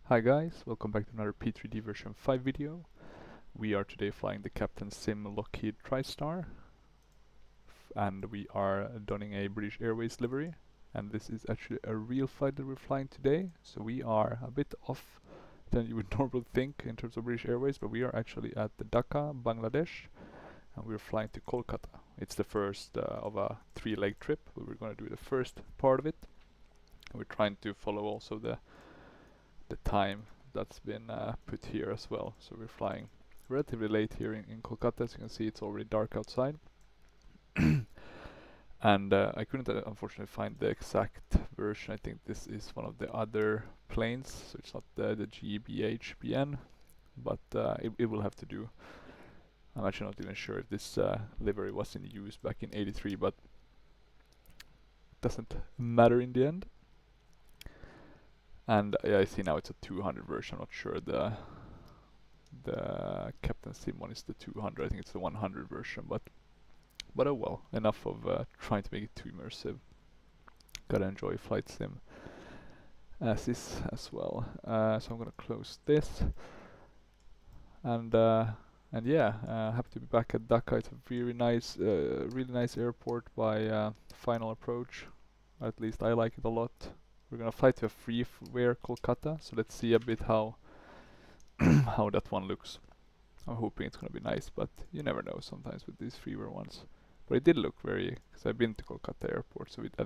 Hi guys, welcome back to another P3D version 5 video. We are today flying the Captain Sim Lockheed TriStar and we are donning a British Airways livery, and this is actually a real flight that we're flying today, so we are a bit off than you would normally think in terms of British Airways, but we are actually at the Dhaka, Bangladesh, and we're flying to Kolkata. It's the first of a 3-leg trip, but we're going to do the first part of it. And we're trying to follow also the time that's been put here as well. So we're flying relatively late here in Kolkata. As you can see, it's already dark outside. And I couldn't unfortunately find the exact version. I think this is one of the other planes, so it's not the GBHBN, but it will have to do. I'm actually not even sure if this livery was in use back in '83, but it doesn't matter in the end. And yeah, I see now it's a 200 version. I'm not sure the Captain Sim one is the 200. I think it's the 100 version, but oh well. Enough of trying to make it too immersive. Gotta enjoy flight sim as is as well. So I'm gonna close this, and yeah, happy to be back at Dhaka. It's a really nice airport by final approach. At least I like it a lot. We're gonna fly to a freeware Kolkata, so let's see a bit how how that one looks. I'm hoping it's gonna be nice, but you never know sometimes with these freeware ones. But it did look very, because I've been to Kolkata airport, so it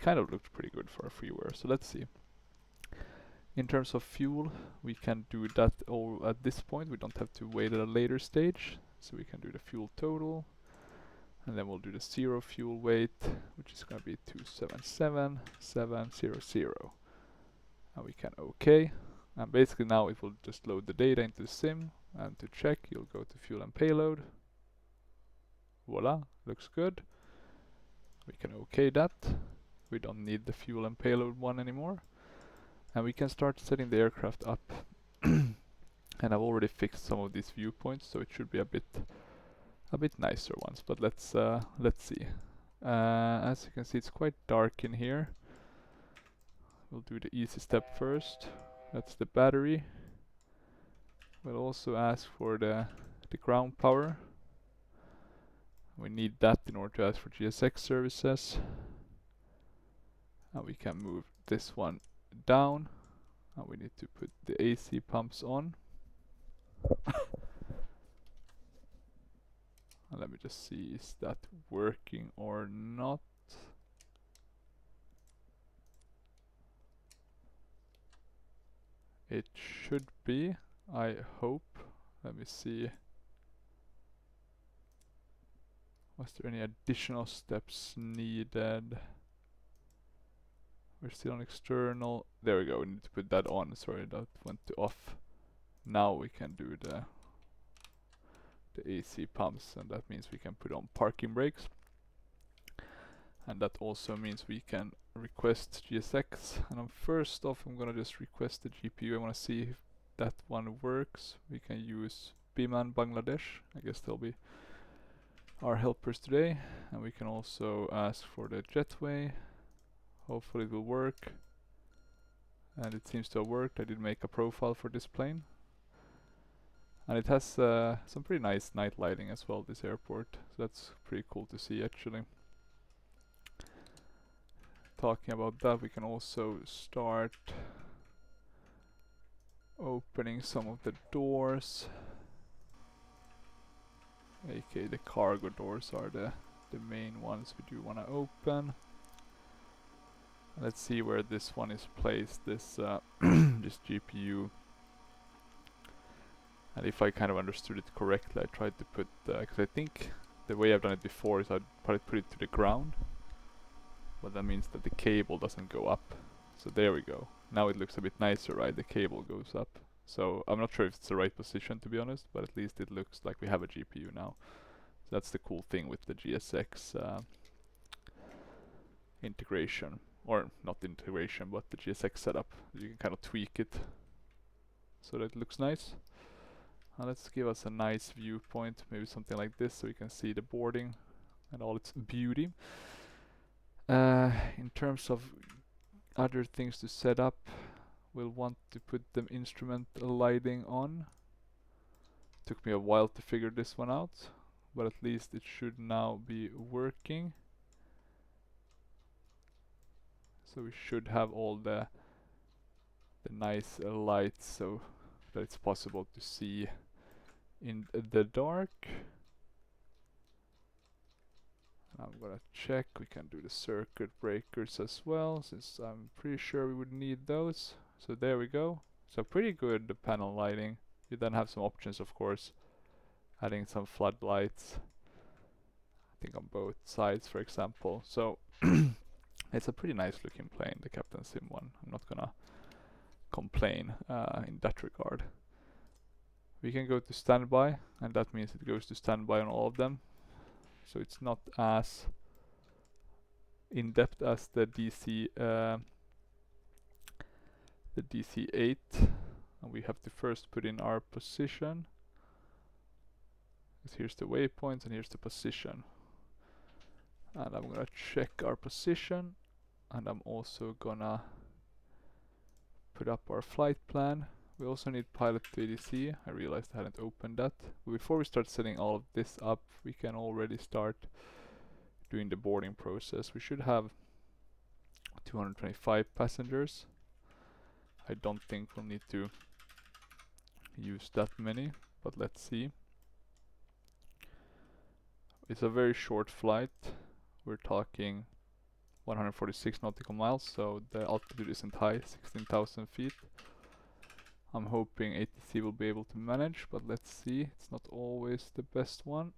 kind of looked pretty good for a freeware. So let's see. In terms of fuel, we can do that all at this point. We don't have to wait at a later stage, so we can do the fuel total, and then we'll do the zero fuel weight, which is gonna be 277,700, and we can OK. And basically now it will just load the data into the sim, and to check you'll go to fuel and payload. Voila, looks good. We can OK that. We don't need the fuel and payload one anymore. And we can start setting the aircraft up. And I've already fixed some of these viewpoints, so it should be a bit nicer ones, but let's see. As you can see, it's quite dark in here. We'll do the easy step first. That's the battery. We'll also ask for the ground power. We need that in order to ask for GSX services. And we can move this one down. And we need to put the AC pumps on. And let me just see, is that working or not? It should be, I hope. Let me see. Was there any additional steps needed? We're still on external. There we go. We need to put that on. Sorry, that went to off. Now we can do the AC pumps, and that means we can put on parking brakes. And that also means we can request GSX. And first off, I'm gonna just request the GPU. I wanna see if that one works. We can use Biman Bangladesh. I guess they'll be our helpers today. And we can also ask for the jetway. Hopefully it will work. And it seems to have worked. I did make a profile for this plane. And it has some pretty nice night lighting as well, this airport. So that's pretty cool to see actually. Talking about that, we can also start opening some of the doors. aka the cargo doors are the main ones we do want to open. Let's see where this one is placed, this this GPU. And if I kind of understood it correctly, I tried to put, because I think the way I've done it before is I'd probably put it to the ground. But that means that the cable doesn't go up. So there we go. Now it looks a bit nicer, right? The cable goes up. So I'm not sure if it's the right position, to be honest, but at least it looks like we have a GPU now. So that's the cool thing with the GSX integration. Or not integration, but the GSX setup. You can kind of tweak it so that it looks nice. Let's give us a nice viewpoint, maybe something like this, so we can see the boarding and all its beauty. In terms of other things to set up, we'll want to put them instrument lighting on. Took me a while to figure this one out, but at least it should now be working. So we should have all the nice lights so that it's possible to see in the dark. I'm gonna check, we can do the circuit breakers as well, since I'm pretty sure we would need those. So there we go. So pretty good panel lighting. You then have some options, of course, adding some floodlights, I think on both sides, for example. So it's a pretty nice looking plane, the Captain Sim one. I'm not gonna complain in that regard. We can go to standby, and that means it goes to standby on all of them. So it's not as in-depth as the DC8, and we have to first put in our position. Because here's the waypoints and here's the position. And I'm gonna check our position, and I'm also gonna put up our flight plan. We also need pilot to ADC. I realized I hadn't opened that. But before we start setting all of this up, we can already start doing the boarding process. We should have 225 passengers. I don't think we'll need to use that many, but let's see. It's a very short flight. We're talking 146 nautical miles, so the altitude isn't high, 16,000 feet. I'm hoping ATC will be able to manage, but let's see. It's not always the best one.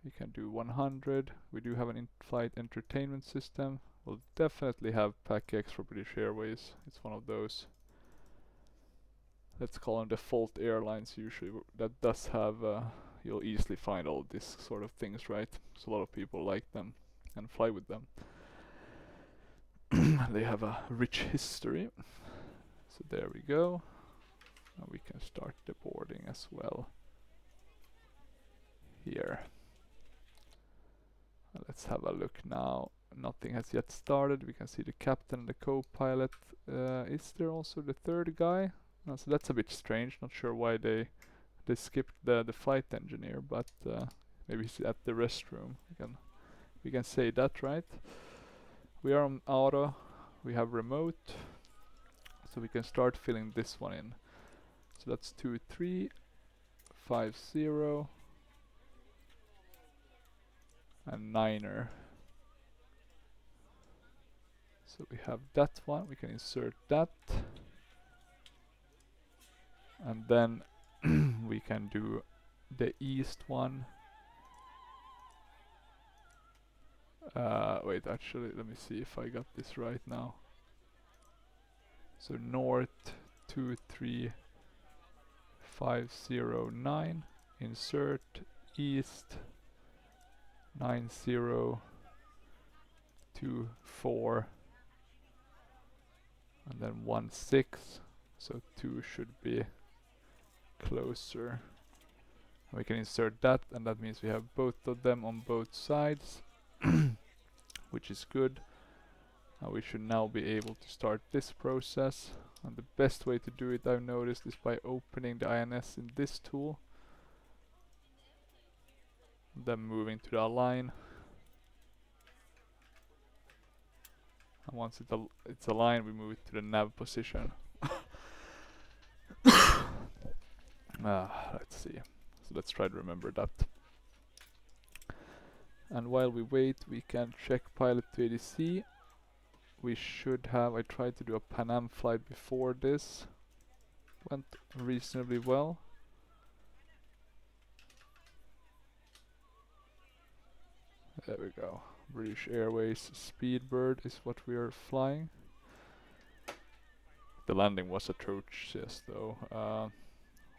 We can do 100. We do have an in-flight entertainment system. We'll definitely have PAC-X for British Airways. It's one of those, let's call them default airlines usually, that does have, you'll easily find all these sort of things, right? So a lot of people like them and fly with them. They have a rich history. So there we go. And we can start the boarding as well here. Let's have a look now. Nothing has yet started. We can see the captain and the co-pilot. Is there also the third guy? So that's a bit strange. Not sure why they skipped the flight engineer, but maybe he's at the restroom. We can say that, right? We are on auto. We have remote, so we can start filling this one in. So that's 2350 and 9er. So we have that one. We can insert that, and then we can do the east one. Wait, actually, let me see if I got this right now. So north 23509, insert east 9024, and then 16. So 2 should be closer. We can insert that, and that means we have both of them on both sides, which is good. We should now be able to start this process, and the best way to do it, I've noticed, is by opening the INS in this tool, then moving to the align, and once it's aligned, we move it to the nav position. Let's see. So let's try to remember that. And while we wait, we can check pilot to ADC. We should have, I tried to do a Pan Am flight before this. Went reasonably well. There we go. British Airways Speedbird is what we are flying. The landing was atrocious though.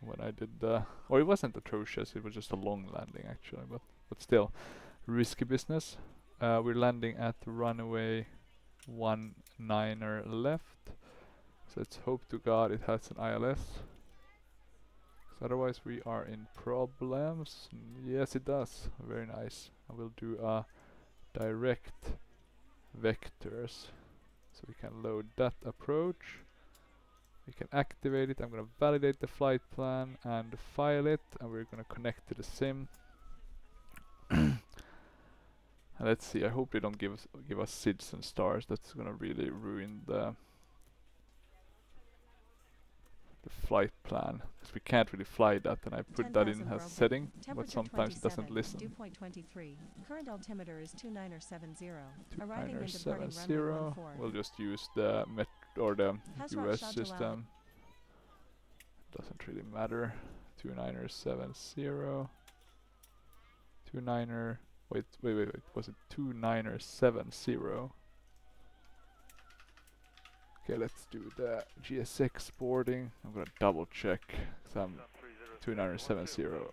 When I did the, or it wasn't atrocious, it was just a long landing actually, but still risky business. We're landing at runway 19er left, so let's hope to God it has an ILS, because otherwise we are in problems. Yes, it does. Very nice. I will do a direct vectors, so we can load that approach. can activate it. I'm gonna validate the flight plan and file it, and we're gonna connect to the sim. And let's see, I hope they don't give us SIDS and stars. That's gonna really ruin the flight plan, because we can't really fly that, and I put that in as setting, but sometimes it doesn't listen. Dew point 23. Current altimeter is 2970. Arriving and departing 2970. runway 14. We'll just use the or the Hazrat US Shah system. Doesn't really matter. 2970. 29er. Wait. Was it 2970? Okay, let's do the GSX boarding. I'm gonna double check, because I'm 2970.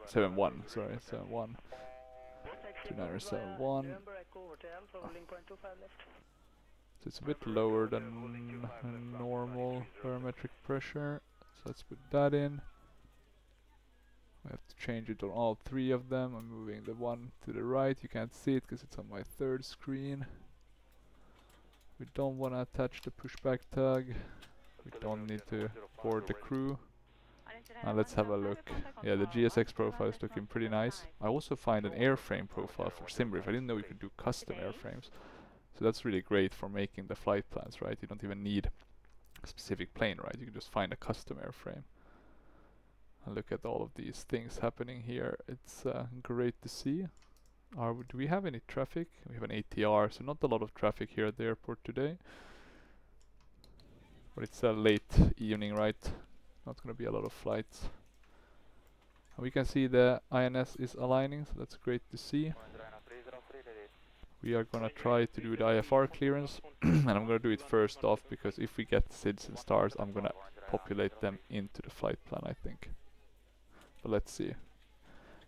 71, sorry, 71. 2971. So it's a bit lower than normal barometric pressure. So let's put that in. We have to change it on all three of them. I'm moving the one to the right. You can't see it because it's on my third screen. We don't want to attach the pushback tag. We don't need to board the crew. Let's have a look. Yeah, the GSX profile is looking pretty nice. I also find an airframe profile for SimBrief. I didn't know you could do custom airframes. So that's really great for making the flight plans, right? You don't even need a specific plane, right? You can just find a custom airframe. And look at all of these things happening here. It's great to see. Do we have any traffic? We have an ATR, so not a lot of traffic here at the airport today. But it's a late evening, right? Not going to be a lot of flights. And we can see the INS is aligning, so that's great to see. We are going to try to do the IFR clearance, and I'm going to do it first off, because if we get SIDS and stars, I'm going to populate them into the flight plan, I think. But let's see.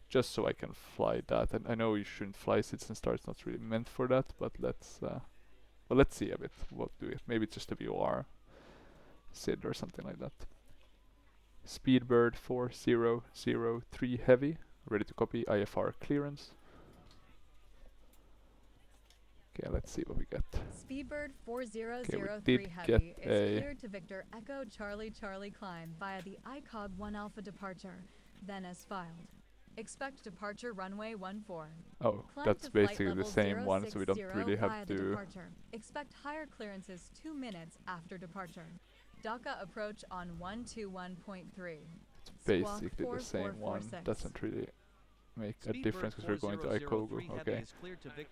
Just so I can fly that. And I know you shouldn't fly SIDS and stars, it's not really meant for that, but let's see a bit. What do it? Maybe it's just a VOR SID or something like that. Speedbird 4003 heavy, ready to copy IFR clearance. Okay, let's see what we get. Speedbird 4003 did Heavy get is cleared to Victor Echo Charlie Charlie climb via the ICOG 1 Alpha departure, then as filed. Expect departure runway 14. Oh, Climb that's to flight basically the level same one, so we don't 060 really have via the to... departure. Expect higher clearances 2 minutes after departure. DACA approach on 121.3. It's basically the same one. Doesn't really make a difference because we're going to ICOGO. Okay,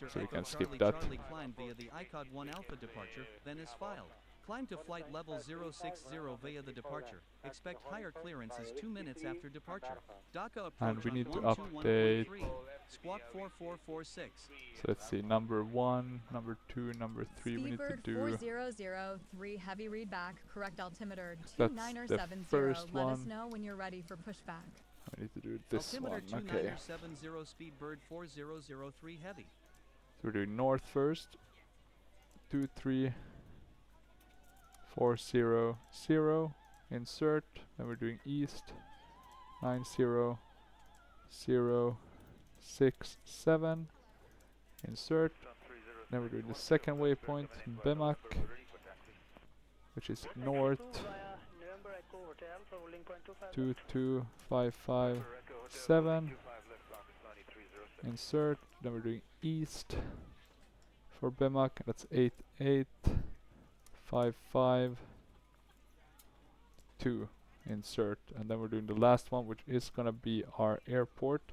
so we can skip that. Climb via the ICOG 1 Alpha departure, then is filed. Climb to flight level 060 via the departure. Expect higher clearances 2 minutes after departure. DACA approach And we need to on update. Squawk 4446. So let's see, number 1, number 2, number 3 we need to do. 4003 heavy read back, correct altimeter That's 2970. the first Let us one. know when you're ready for pushback. I need to do this Altimeter one, okay. 2970 Speedbird 4003 heavy. So we're doing north first. 23400, insert. Then we're doing east. 90067, insert. Then we're doing the second waypoint, VECC, which is north. 22557, insert. Then we're doing east for VECC, that's 88552, insert. And then we're doing the last one, which is gonna be our airport,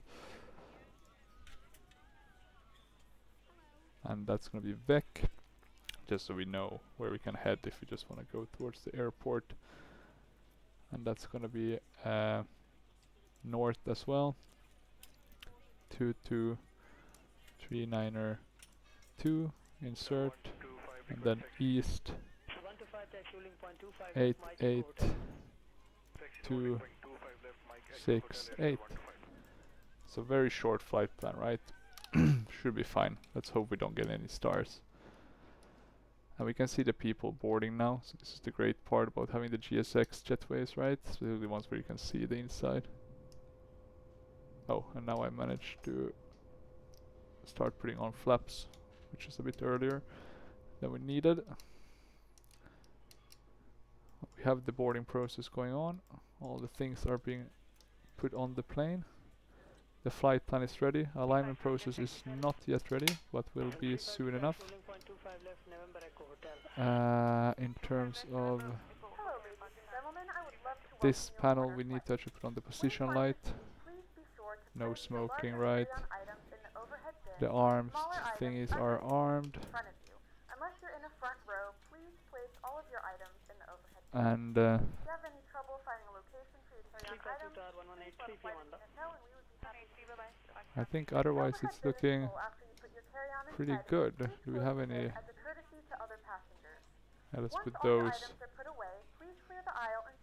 and that's gonna be VECC, just so we know where we can head if we just want to go towards the airport. And that's gonna be north as well. 22392, insert. And then east 88268. So very short flight plan, right? Should be fine. Let's hope we don't get any stars. And we can see the people boarding now. So this is the great part about having the GSX jetways, right? Especially the ones where you can see the inside. Oh, and now I managed to start putting on flaps, which is a bit earlier than we needed. we have the boarding process going on. All the things are being put on the plane. The flight plan is ready. Alignment process is not yet ready, but will be soon enough. In terms of this panel, we need to actually put on the position light. No smoking, right? The arms thingies are armed. And I think otherwise it's looking pretty good. Do we have any? Yeah, let's put those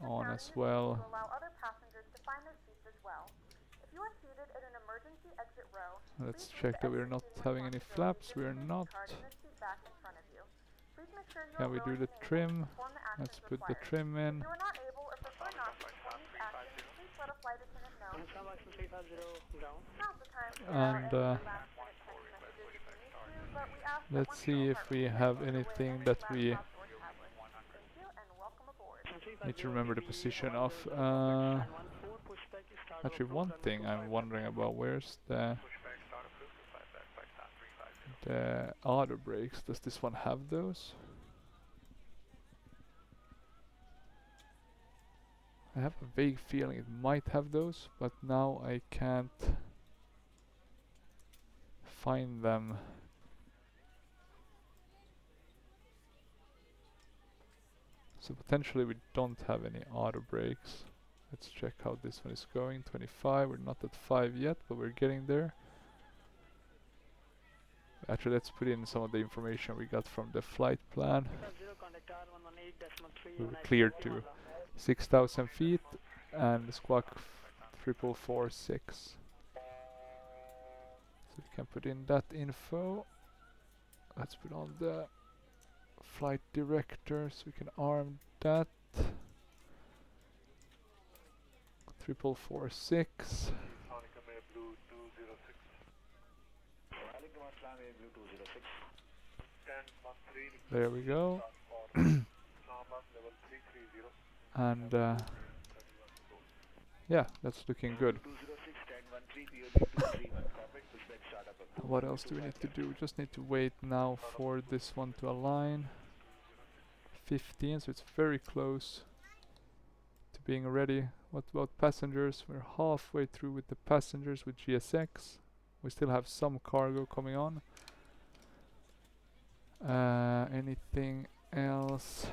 on as well. Let's check that we're not having any flaps. We're not. Can we do the trim? Let's put the trim in. And let's see if we have anything that we need to remember the position of. Actually, one thing I'm wondering about, where's the auto brakes? Does this one have those? I have a vague feeling it might have those, but now I can't find them. So potentially we don't have any auto brakes. Let's check how this one is going. 25, we're not at 5 yet, but we're getting there. Actually, let's put in some of the information we got from the flight plan. We were cleared to 6,000 feet and squawk 4446. So we can put in that info. Let's put on the flight director so we can arm that. 4446. There we go. And yeah, that's looking good. What else do we need to do? We just need to wait now for this one to align. 15, so it's very close to being ready. What about passengers? We're halfway through with the passengers with GSX. We still have some cargo coming on. Anything else?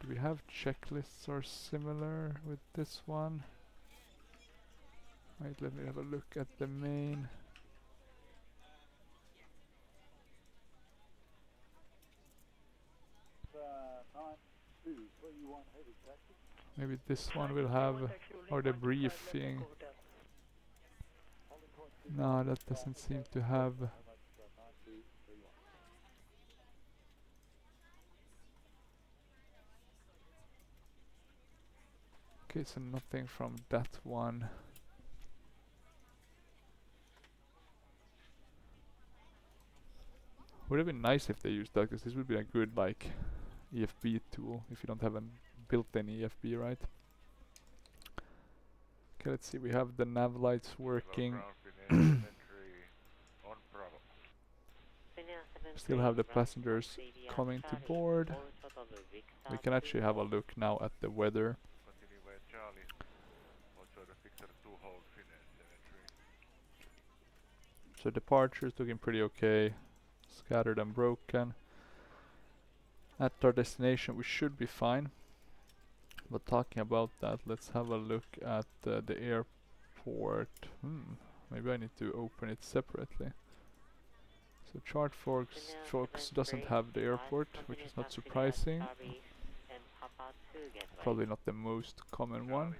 Do we have checklists or similar with this one? Right, let me have a look at the main. Maybe this one will have, or the briefing. No, that doesn't seem to have. Okay, so nothing from that one. Would have been nice if they used that, because this would be a good like EFB tool if you don't have a built-in EFB, right? Okay, let's see. We have the nav lights working. Still have the passengers coming to board. We can actually have a look now at the weather. So departures looking pretty okay. Scattered and broken. At our destination we should be fine. But talking about that, let's have a look at the airport. Maybe I need to open it separately. So ChartFox doesn't have the airport, which is not surprising. Probably not the most common one.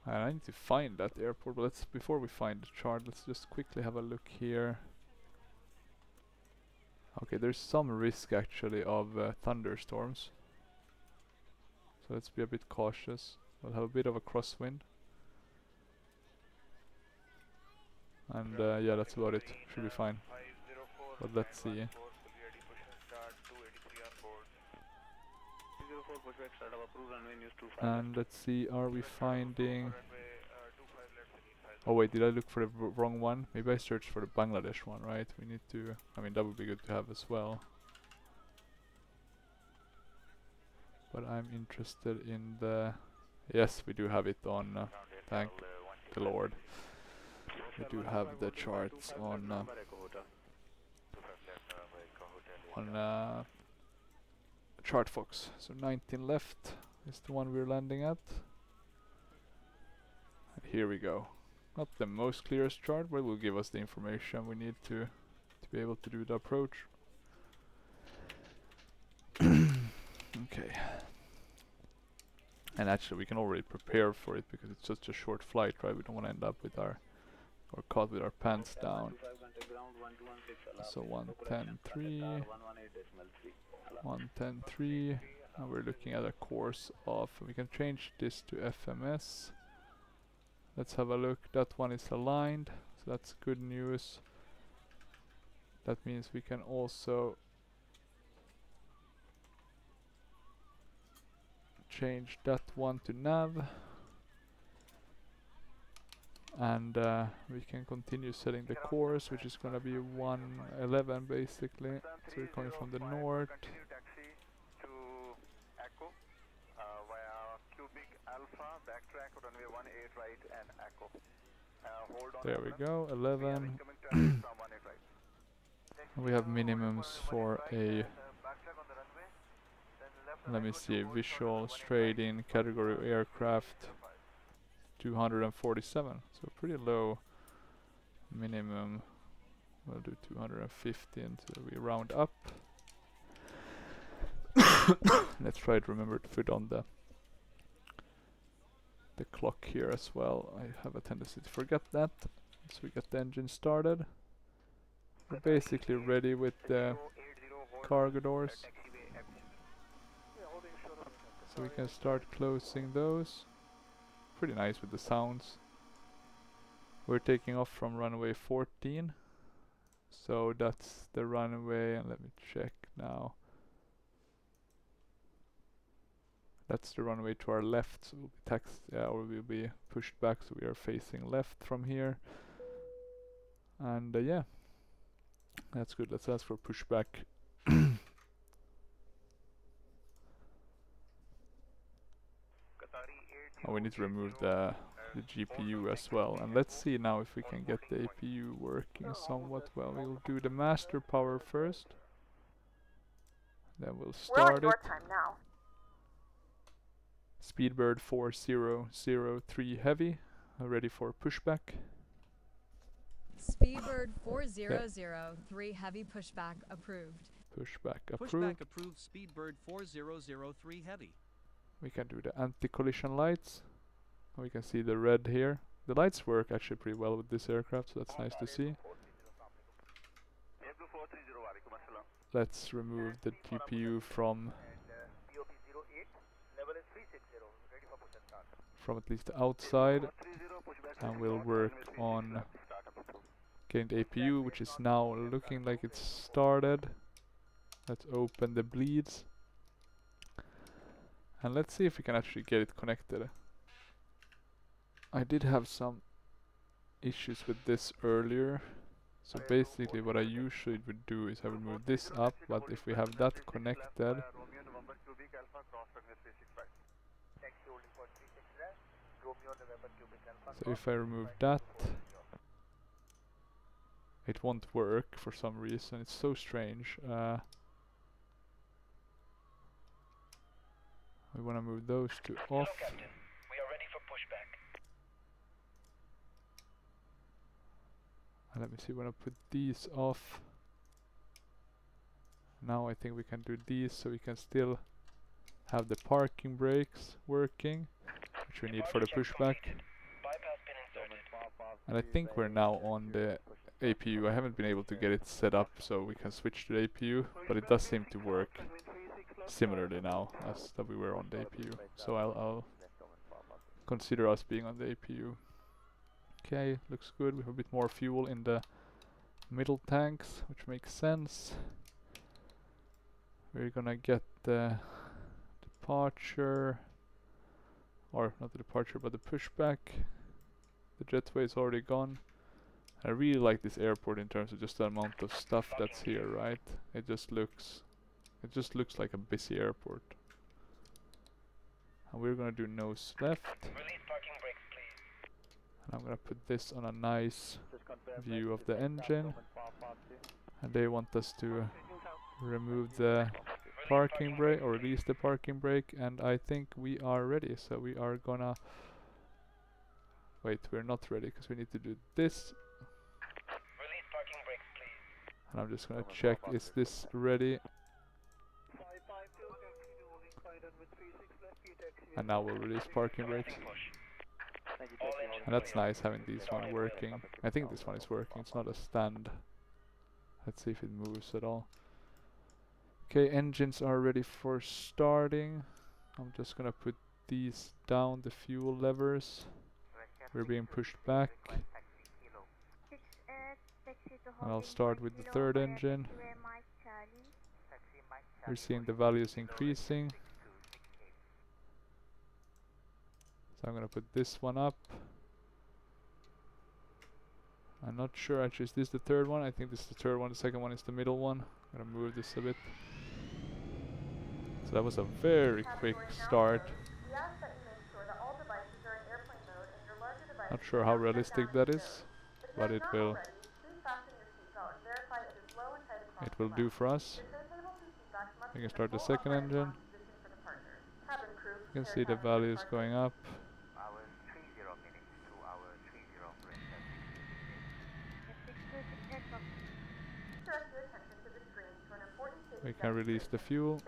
And I need to find that airport, but before we find the chart, let's just quickly have a look here. Okay, there's some risk actually of thunderstorms. So let's be a bit cautious. We'll have a bit of a crosswind. And yeah, that's about it. Should be fine. But let's see. And let's see, are we finding... Oh wait, did I look for the wrong one? Maybe I searched for the Bangladesh one, right? We need to... I mean, that would be good to have as well. But I'm interested in the... Yes, we do have it on... thank the Lord. We do have the charts on... Chart Fox. So 19 left is the one we're landing at. And here we go. Not the most clearest chart, but it will give us the information we need to be able to do the approach. Okay. And actually we can already prepare for it because it's such a short flight, right? We don't want to end up with or caught with our pants down. So 110.3, 110.3, and we're looking at a course of, we can change this to FMS. Let's have a look. That one is aligned, so that's good news. That means we can also change that one to nav, and we can continue setting the course, which is going to be 111 basically. So we're coming from the north. There we go, 11. We have minimums for a, let me see, visual straight in category aircraft 247, so pretty low minimum. We'll do 250 until we round up. Let's try to remember to put on the clock here as well. I have a tendency to forget that. So we get the engine started. We're basically ready with the cargo doors. So we can start closing those. Pretty nice with the sounds. We're taking off from runway 14. So that's the runway, and let me check now. That's the runway to our left, so we'll be or we'll be pushed back, so we are facing left from here. And yeah, that's good. Let's ask for pushback. Oh, we need to remove the GPU as well. And let's see now if we can get the APU working somewhat well. We'll do the master power first. Then we'll start it. Now. Speedbird 4003 heavy, ready for pushback. Speedbird 4003 heavy pushback approved. Pushback approved. Pushback approved. Speedbird 4003 heavy. We can do the anti-collision lights. We can see the red here. The lights work actually pretty well with this aircraft, so that's nice to see. Let's remove the GPU from at least the outside, and we'll work on getting the APU, which is now looking like it's started. Let's open the bleeds, and let's see if we can actually get it connected. I did have some issues with this earlier, so basically what I usually would do is I would move this up, but if we have that connected, so if I remove that, it won't work for some reason. It's so strange. We want to move those two off. Captain. We are ready for pushback. And let me see when I put these off. Now I think we can do these, so we can still have the parking brakes working, which we need for the pushback. And I think we're now on the APU. I haven't been able to get it set up so we can switch to the APU, but it does seem to work similarly now as that we were on the APU. So I'll consider us being on the APU. Okay, looks good. We have a bit more fuel in the middle tanks, which makes sense. We're gonna get the departure, or not the departure, but the pushback. The jetway is already gone. I really like this airport in terms of just the amount of stuff that's here, right? It just looks like a busy airport. And we're gonna do nose left. Release parking brakes, please. And I'm gonna put this on a nice view of the engine. And they want us to remove the parking brake or release the parking brake, and I think we are ready. So we are gonna wait, we're not ready because we need to do this. Release parking brakes, please. And I'm just gonna check, is this ready? And now we'll release parking brakes. And that's nice having these one working. I think this one is working, it's not a stand. Let's see if it moves at all. Okay, engines are ready for starting. I'm just gonna put these down, the fuel levers. We're being pushed back. And I'll start with the third engine. We're seeing the values increasing. So I'm gonna put this one up. I'm not sure actually, is this the third one? I think this is the third one, the second one is the middle one. I'm gonna move this a bit. So that was a very quick start. Not sure how realistic that is, but it will do for us. We can start the second engine. You can see the values going up. We can release the fuel.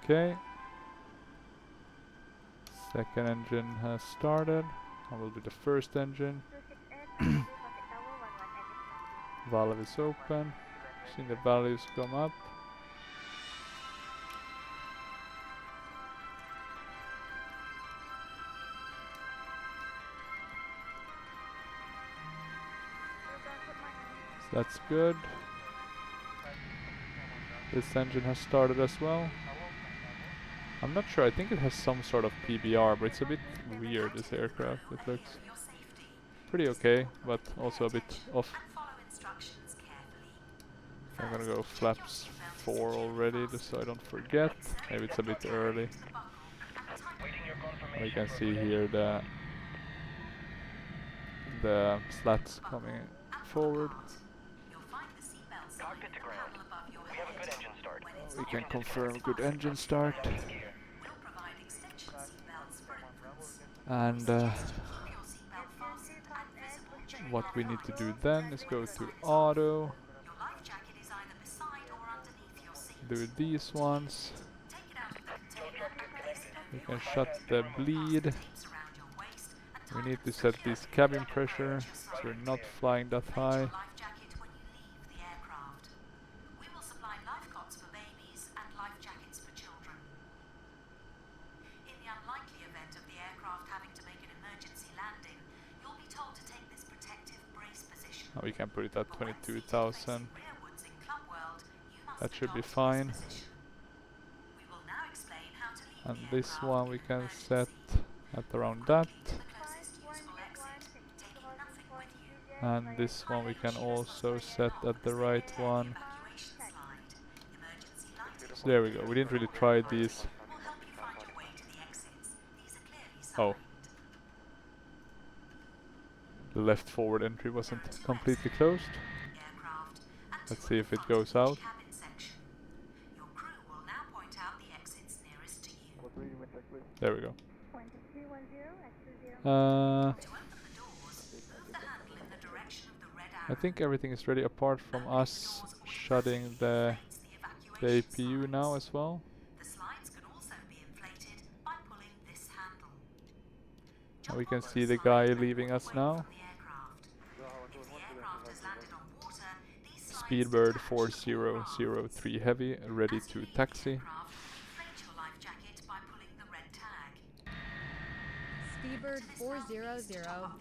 Okay. Second engine has started. I will do the first engine. Valve is open. Seeing the values come up. So that's good. This engine has started as well. I'm not sure, I think it has some sort of PBR, but it's a bit weird, this aircraft. It looks pretty okay, but also a bit off. I'm gonna go flaps 4 already, just so I don't forget. Maybe it's a bit early. We can see here the slats coming forward. Cockpit to ground. We have a good engine start. We can confirm good engine start. And what we need to do then is go to auto. Do these ones. We can shut the bleed. We need to set this cabin pressure so we're not flying that high. We can put it at 22,000. That should be fine. And this one we can set at around that. And this one we can also set at the right one. So there we go. We didn't really try these. Oh. The left forward entry wasn't completely closed. Let's see if it goes out. There we go. I think everything is ready apart from us shutting the APU now as well. And we can see the guy leaving us now. Speedbird 4003 Heavy, ready to taxi. Redbird 400,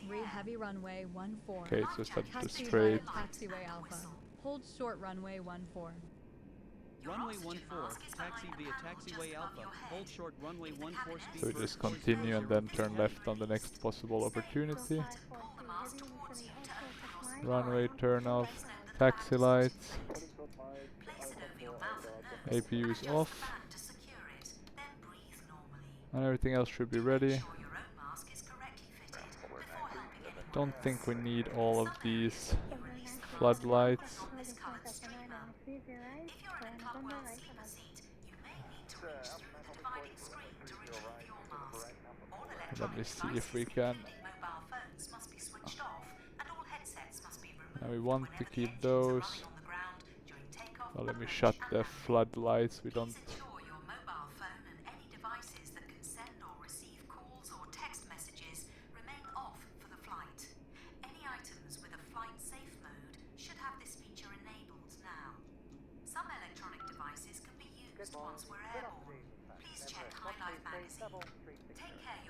re-heavy runway 14. Okay, it's just at the Taxi straight. via taxiway Alpha. Hold short runway 14. Runway 14, taxi via taxiway Alpha. Hold short runway 14 speed. So we just continue and then turn left on the next possible opportunity. Runway turn off, taxi lights, APU is off, and everything else should be ready. Don't think we need all of these floodlights. Let me see if we can. And we want to keep those. Well, let me shut the floodlights. We don't.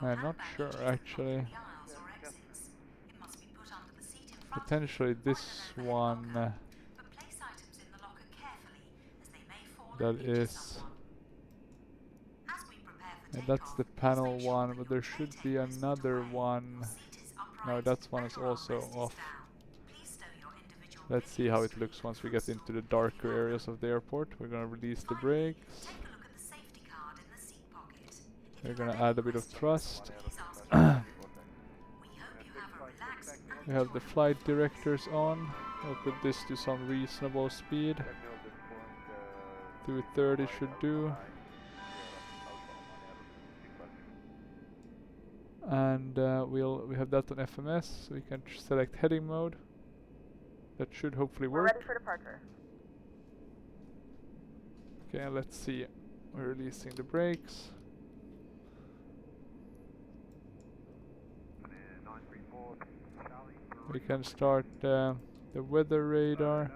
I'm not sure actually. Potentially this one that is, and that's the panel one, but there should be another one. No, that one is also off. Let's see how it looks once we get into the darker areas of the airport. We're gonna release the brakes. We're gonna add a bit of thrust. We have the flight directors on. We'll put this to some reasonable speed. 230 should do. And we have that on FMS, so we can select heading mode. That should hopefully work. We're ready for departure. Okay, let's see. We're releasing the brakes. We can start the weather radar.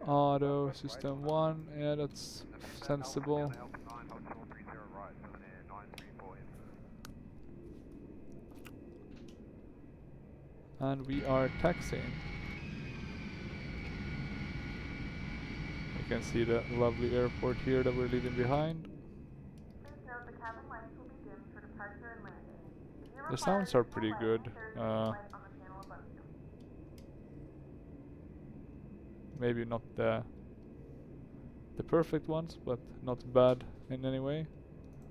Auto, system 1, yeah, that's sensible. And we are taxiing. You can see the lovely airport here that we're leaving behind. Please note the cabin lights will be dimmed for departure and landing. If you The require sounds are additional pretty lighting, good. there is a light on the panel above you. Maybe not the perfect ones, but not bad in any way.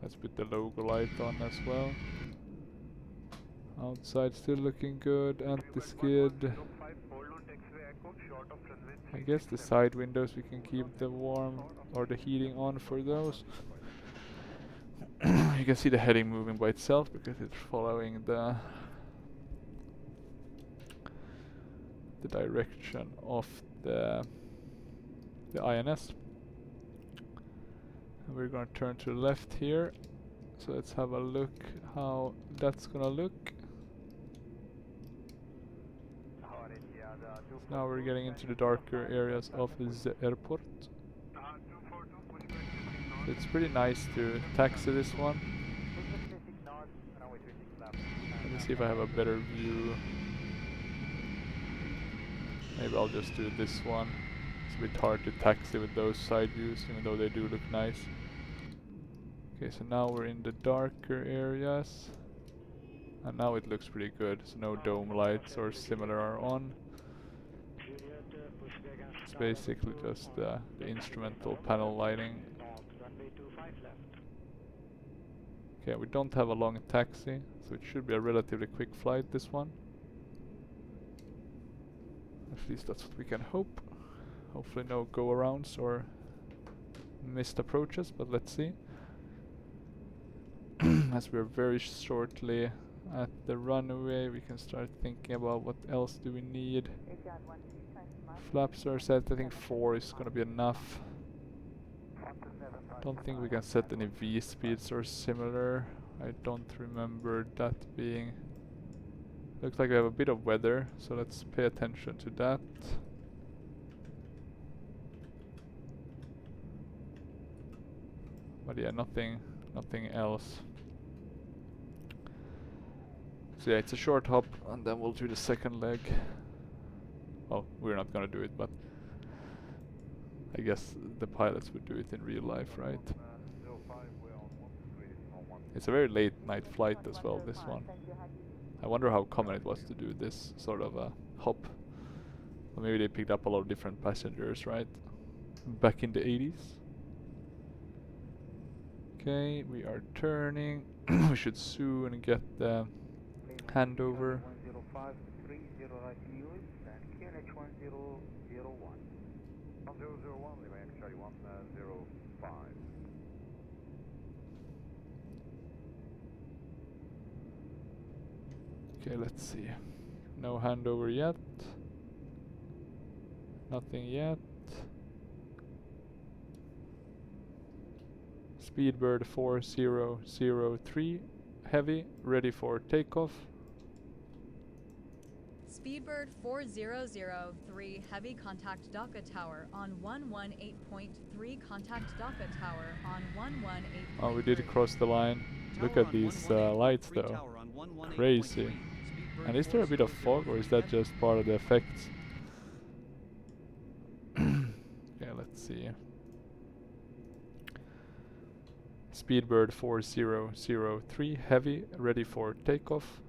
Let's put the logo light on as well. Outside still looking good. Anti-skid. I guess the side windows we can keep the warm or the heating on for those. You can see the heading moving by itself because it's following the direction of the INS. And we're gonna turn to the left here. So let's have a look how that's gonna look. Now we're getting into the darker areas of the airport. So it's pretty nice to taxi this one. Let me see if I have a better view. Maybe I'll just do this one. It's a bit hard to taxi with those side views, even though they do look nice. Okay, so now we're in the darker areas. And now it looks pretty good, so no dome lights or similar are on. It's basically just the instrumental panel lighting. Okay, we don't have a long taxi, so it should be a relatively quick flight, this one. At least that's what we can hope. Hopefully no go-arounds or missed approaches, but let's see. As we're very shortly at the runway, we can start thinking about what else do we need. Flaps are set, I think 4 is gonna be enough. Don't think we can set any V speeds or similar. I don't remember that being. Looks like we have a bit of weather, so let's pay attention to that. But yeah, nothing nothing else. So yeah, it's a short hop, and then we'll do the second leg. Well, we're not gonna do it, but I guess the pilots would do it in real life, right? It's a very late night flight as well, this one. I wonder how common it was to do this sort of a hop. Or maybe they picked up a lot of different passengers, right? Back in the 80s. Okay, we are turning. We should soon get the handover. 10530 right in use and QNH 1001. 1001, remain Charlie 105. Okay, let's see. No handover yet. Nothing yet. Speedbird 4003 heavy, ready for takeoff. Speedbird 4003 heavy contact Dhaka tower on 118.3 contact Dhaka tower on 118.3. Oh, we did cross the line. Look at these lights though. Crazy. And is there a bit of fog, or is that just part of the effects? Yeah, let's see. Speedbird 4003 heavy, ready for takeoff.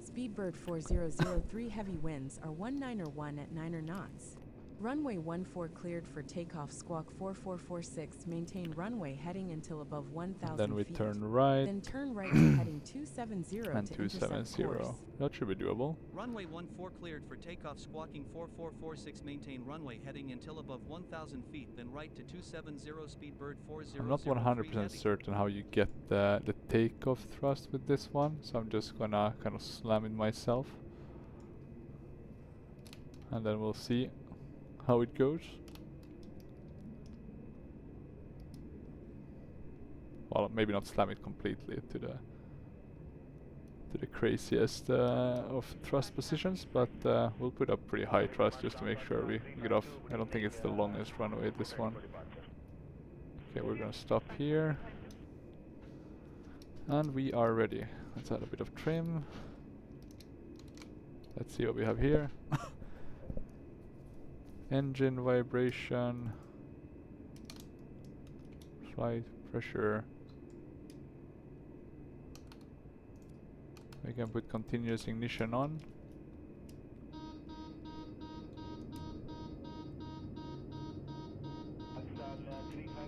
Speedbird 4003 heavy winds are 1901 at 9 knots. Runway 14 cleared for takeoff. Squawk 4446. Maintain runway heading until above 1,000 Then we feet. turn right. Then turn right to heading 270 And to 270. intercept course. That should be doable. Runway 14 cleared for takeoff. Squawking 4446. Maintain runway heading until above 1,000 feet. Then right to 270. Speedbird 4003 I'm not 100% heavy. certain how you get the takeoff thrust with this one, so I'm just gonna kind of slam it myself. And then we'll see how it goes. Well, maybe not slam it completely to the craziest of thrust positions, but we'll put up pretty high thrust just to make sure we get off. I don't think it's the longest runway, this one. Okay, we're gonna stop here. And we are ready. Let's add a bit of trim. Let's see what we have here. Engine vibration, flight pressure. We can put continuous ignition on.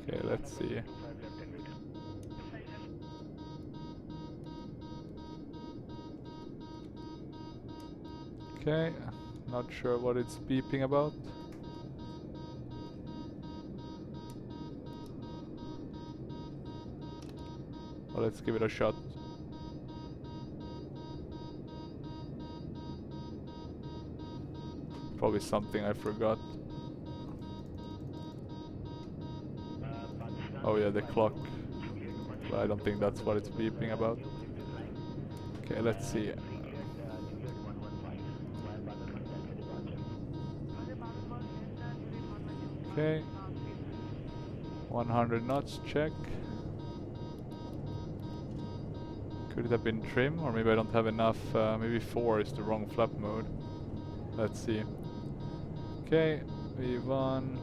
Okay, let's see. Okay, not sure what it's beeping about. Well, let's give it a shot. Probably something I forgot. Oh yeah, the clock. But I don't think that's what it's beeping about. Okay, let's see. Okay. 100 knots, check. Could it have been trim, or maybe I don't have enough, maybe 4 is the wrong flap mode. Let's see. Okay, V1.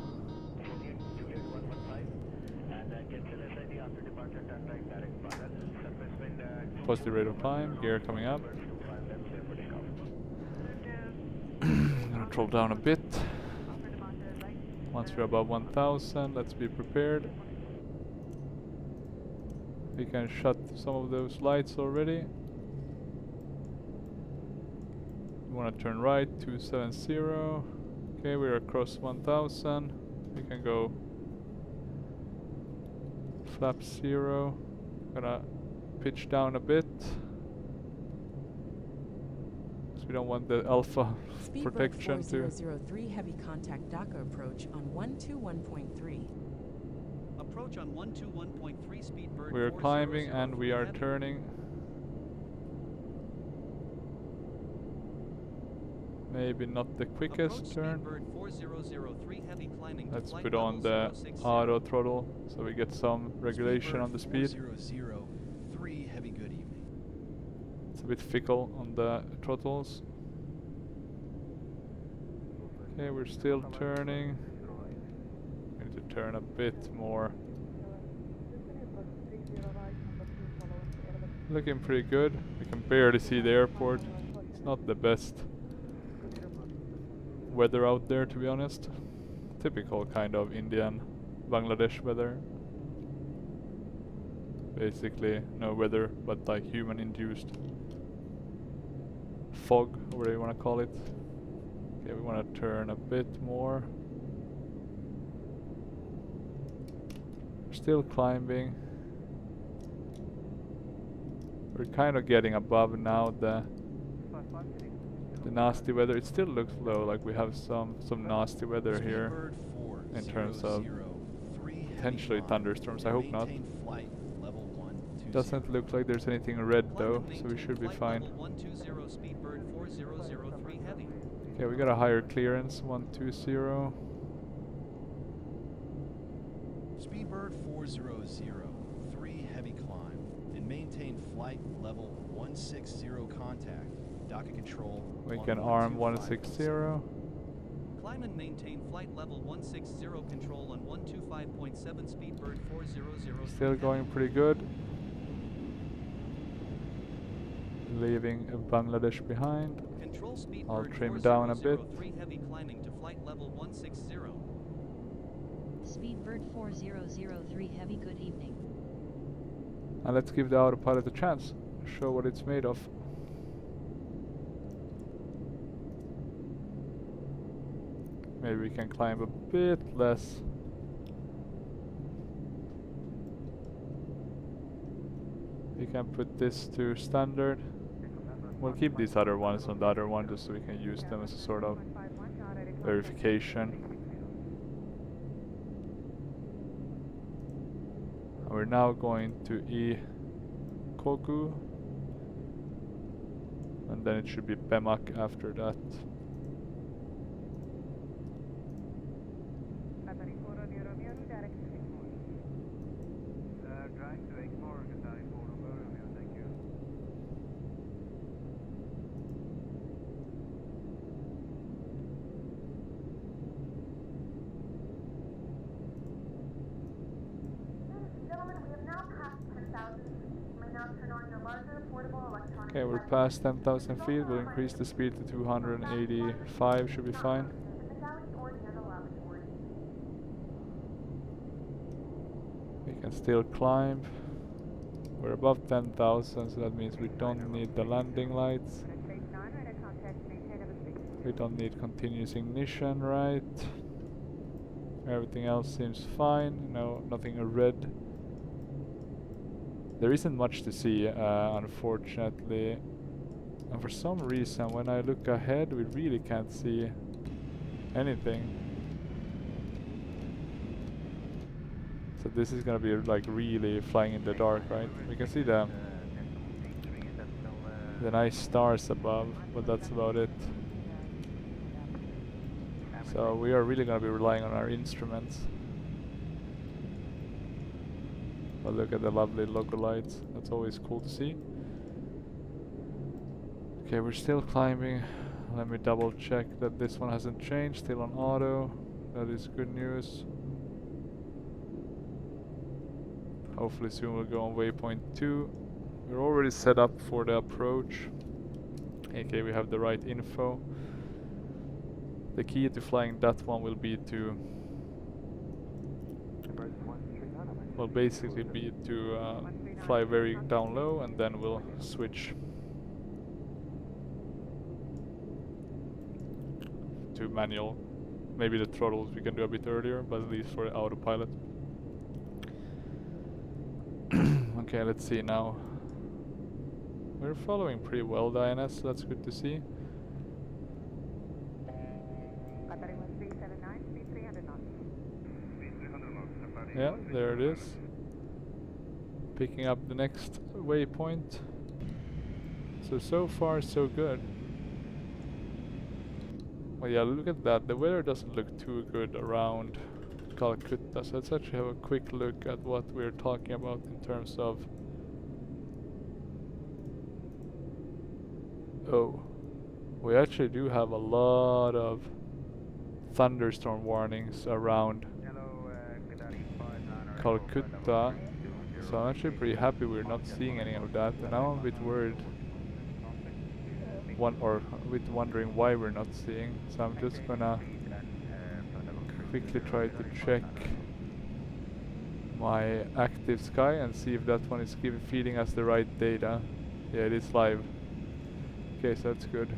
Positive rate of climb, gear coming up. Gonna troll down a bit. Once we're above 1,000, let's be prepared. We can shut some of those lights already. We want to turn right, 270. Okay, we're across 1,000. We can go flap 0. Gonna pitch down a bit. We don't want the alpha protection to. Speedbird 4003 heavy contact Dhaka approach on 121.3. Approach on 121.3 Speedbird. We are climbing and we are turning. maybe not the quickest Approach turn. Speedbird 4003 heavy climbing to Let's flight put on level the 060. auto throttle so we get some regulation on the speed. 4003 heavy good evening. It's a bit fickle on the throttles. Okay, we're still turning. We need to turn a bit more. Looking pretty good. We can barely see the airport. It's not the best weather out there, to be honest. Typical kind of Indian Bangladesh weather. Basically no weather, but like human induced fog, or whatever you want to call it. Okay, we want to turn a bit more. We're still climbing. We're kind of getting above now the nasty weather. It still looks low, like we have some nasty weather here in terms of potentially thunderstorms. I hope not. Doesn't look like there's anything red though, so we should be fine. Okay, we got a higher clearance, 120. Speedbird 4003 heavy climb and maintain flight level 160 contact. Docket control. We can arm 160. Climb and maintain flight level 160 control on 125.7 Speedbird 4003. Still going pretty good. Leaving Bangladesh behind. Control Speedbird I'll trim down a bit. 4003 heavy climbing to flight level 160. Speedbird 4003 heavy good evening. And let's give the autopilot a chance. Show what it's made of. Maybe we can climb a bit less. We can put this to standard. We'll keep these other ones on the other one just so we can use them as a sort of verification. And we're now going to Koku. And then it should be Pemak after that. Okay, we're past 10,000 feet. We'll increase the speed to 285. Should be fine. We can still climb. We're above 10,000, so that means we don't need the landing lights. We don't need continuous ignition, right? Everything else seems fine. No, nothing red. There isn't much to see, unfortunately. And for some reason, when I look ahead, we really can't see anything. So this is gonna be like really flying in the dark, right? We can see the nice stars above, but that's about it. So we are really gonna be relying on our instruments. But look at the lovely logo lights. That's always cool to see. Okay, we're still climbing. Let me double check that this one hasn't changed. Still on auto. That is good news. Hopefully soon we'll go on waypoint 2. We're already set up for the approach. Okay, we have the right info. The key to flying that one will be to basically be to fly very down low, and then we'll switch to manual. Maybe the throttles we can do a bit earlier, but at least for the autopilot. Okay, let's see now. We're following pretty well the INS, so that's good to see. Yeah, there it is. Picking up the next waypoint. So far so good. Well, yeah, look at that. The weather doesn't look too good around Calcutta, so let's actually have a quick look at what we're talking about in terms of... Oh, we actually do have a lot of thunderstorm warnings around Calcutta, so I'm actually pretty happy we're not seeing any of that, and now I'm a bit worried, wondering why we're not seeing, so I'm just gonna quickly try to check my active sky and see if that one is feeding us the right data. Yeah, it is live. Okay, so that's good.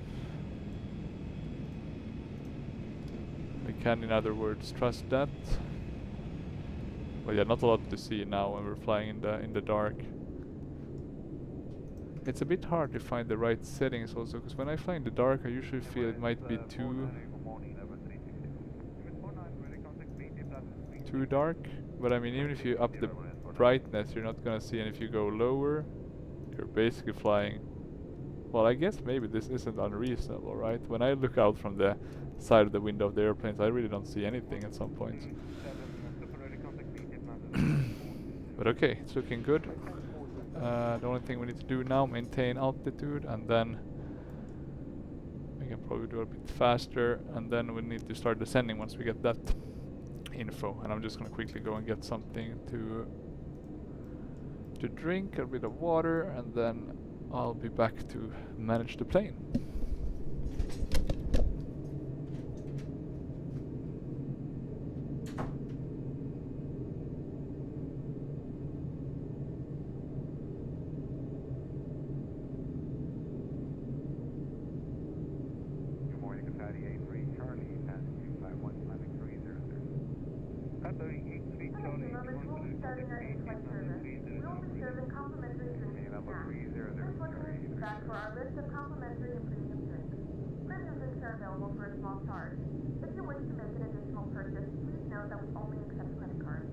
We can, in other words, trust that. Well, yeah, not a lot to see now when we're flying in the dark. It's a bit hard to find the right settings also, because when I fly in the dark I usually feel it might be too dark. But I mean, even if you up the brightness you're not gonna see, and if you go lower you're basically flying... Well, I guess maybe this isn't unreasonable, right? When I look out from the side of the window of the airplanes I really don't see anything at some points. But okay, it's looking good. The only thing we need to do now, maintain altitude, and then we can probably do a bit faster, and then we need to start descending once we get that info. And I'm just gonna quickly go and get something to drink, a bit of water, and then I'll be back to manage the plane. For our list of complimentary and premium drinks. Premium drinks are available for a small charge. If you wish to make an additional purchase, please note that we only accept credit cards.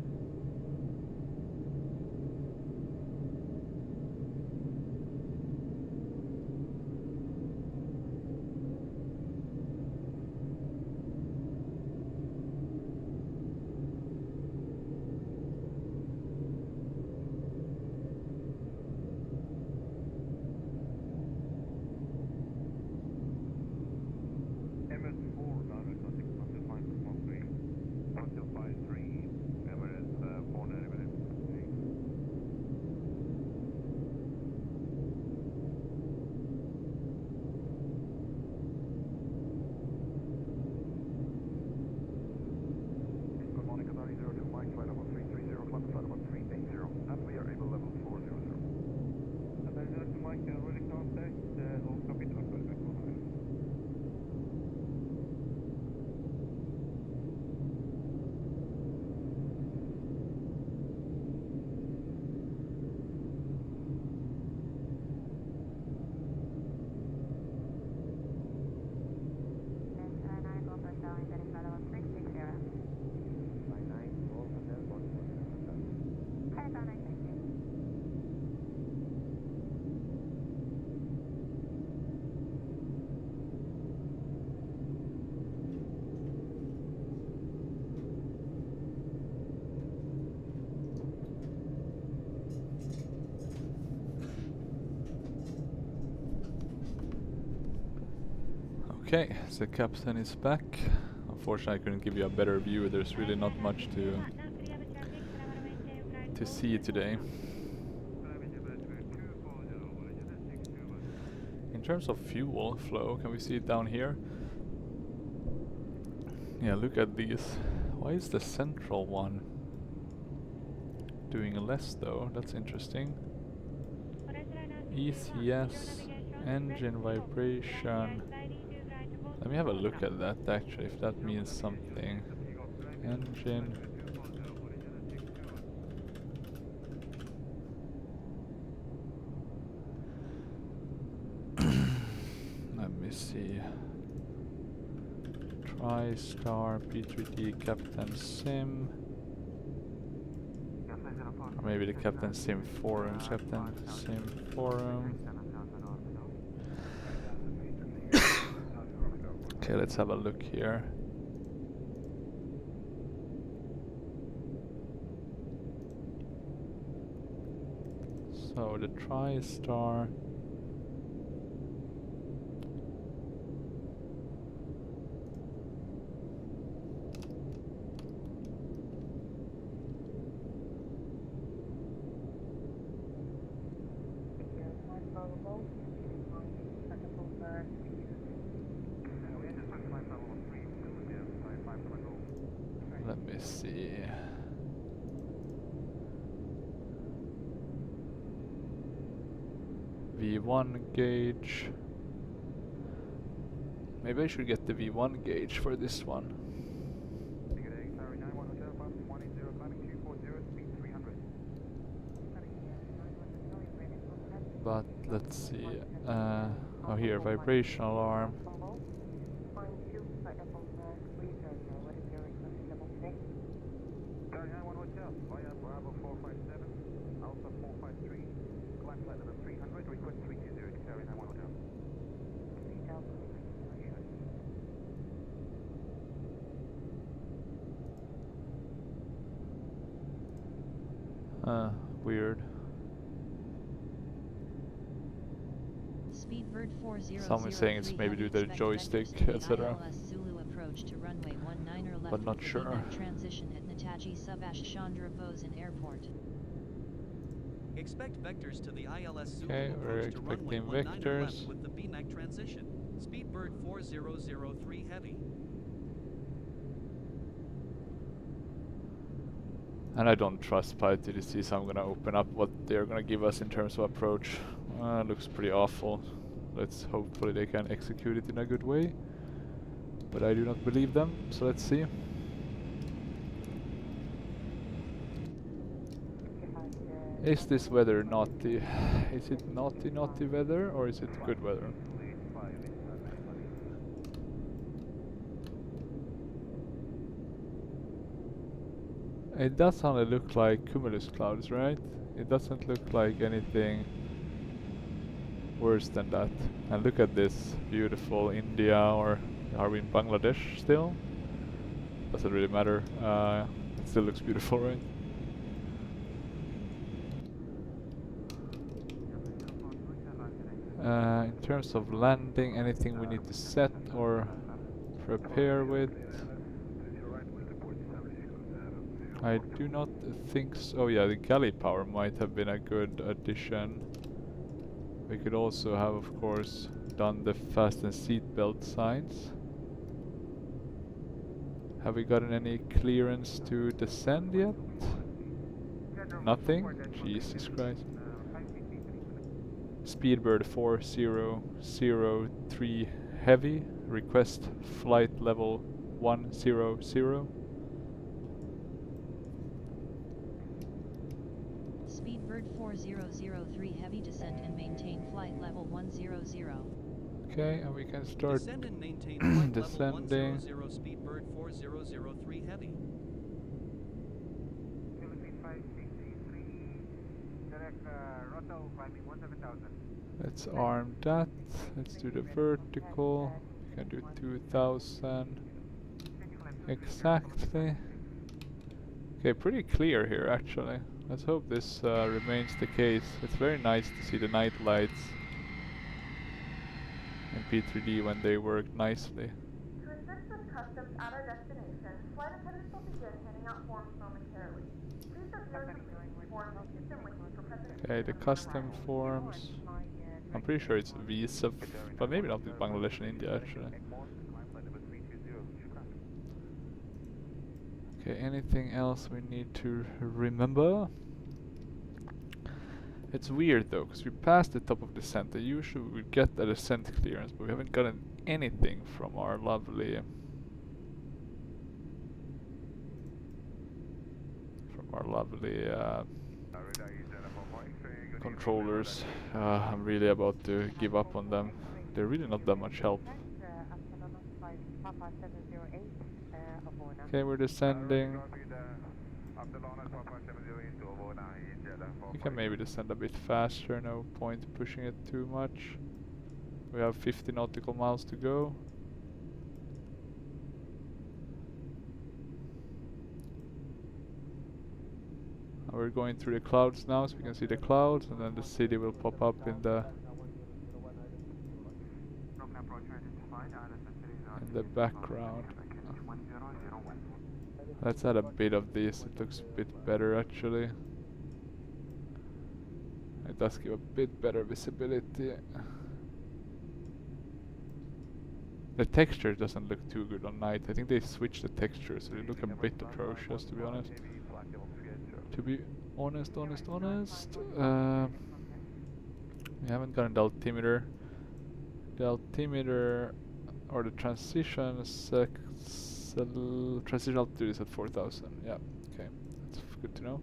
Okay, so the captain is back. Unfortunately I couldn't give you a better view, there's really not much to see today. In terms of fuel flow, can we see it down here? Yeah, look at these. Why is the central one doing less though? That's interesting. ECS, engine vibration. Let me have a look at that actually, if that means something. Engine. Let me see. TriStar, P3D, Captain Sim. Or maybe the Captain Sim forums. Captain Sim forum. Okay, let's have a look here. So the TriStar. Let me see. V1 gauge. Maybe I should get the V1 gauge for this one. But let's see. Oh, here, vibration alarm. Weird. Speedbird 4003 Someone's saying it's maybe due to the expect joystick, vectors to the etc. ILS Zulu approach to runway 19er left But not with the sure. VMAC transition at Nataji Subash Chandra Bose Airport. Expect vectors to the ILS Zulu Okay, we're approach to runway expecting 19er left vectors. with the VMAC transition. Speedbird 4003 Heavy. And I don't trust Pi TDC, so I'm gonna open up what they're gonna give us in terms of approach. Looks pretty awful. Hopefully they can execute it in a good way. But I do not believe them, so let's see. Is this weather naughty? Is it naughty weather, or is it good weather? It does only look like cumulus clouds, right? It doesn't look like anything worse than that. And look at this beautiful India, or are we in Bangladesh still? Doesn't really matter. It still looks beautiful, right? In terms of landing, anything we need to set or prepare with? I do not think so. Oh yeah, the galley power might have been a good addition. We could also have, of course, done the fasten seatbelt signs. Have we gotten any clearance to descend yet? Nothing? Jesus Christ. Speedbird 4003 Heavy, request flight level 100. Speedbird 4003 Heavy, descend and maintain flight level 100. Okay, and we can start Descend and maintain flight descending. level 100 Speedbird 4003 Heavy. Let's arm that. Let's do the vertical. We can do 2000 exactly. Okay, pretty clear here actually. Let's hope this remains the case. It's very nice to see the night lights in P3D when they work nicely. To assist with customs at our destination, flight attendants will begin handing out forms momentarily. Please review and complete these forms and keep them with you for presentation. Okay, the custom forms. I'm pretty sure it's visa, but maybe not with Bangladesh and India actually. Okay, anything else we need to remember? It's weird though, because we passed the top of descent. Usually we get a descent clearance, but we haven't gotten anything from our lovely controllers. I'm really about to give up on them. They're really not that much help. Okay, we're descending. We can maybe descend a bit faster, no point pushing it too much. We have 50 nautical miles to go. We're going through the clouds now, so we can see the clouds, and then the city will pop up in the background. Let's add a bit of this. It looks a bit better actually. It does give a bit better visibility. The texture doesn't look too good on night. I think they switched the texture, so they look a bit atrocious, to be honest. To be honest. We haven't gotten the altimeter. The altimeter or the transition transition altitude is at 4,000. Yeah, okay, that's good to know.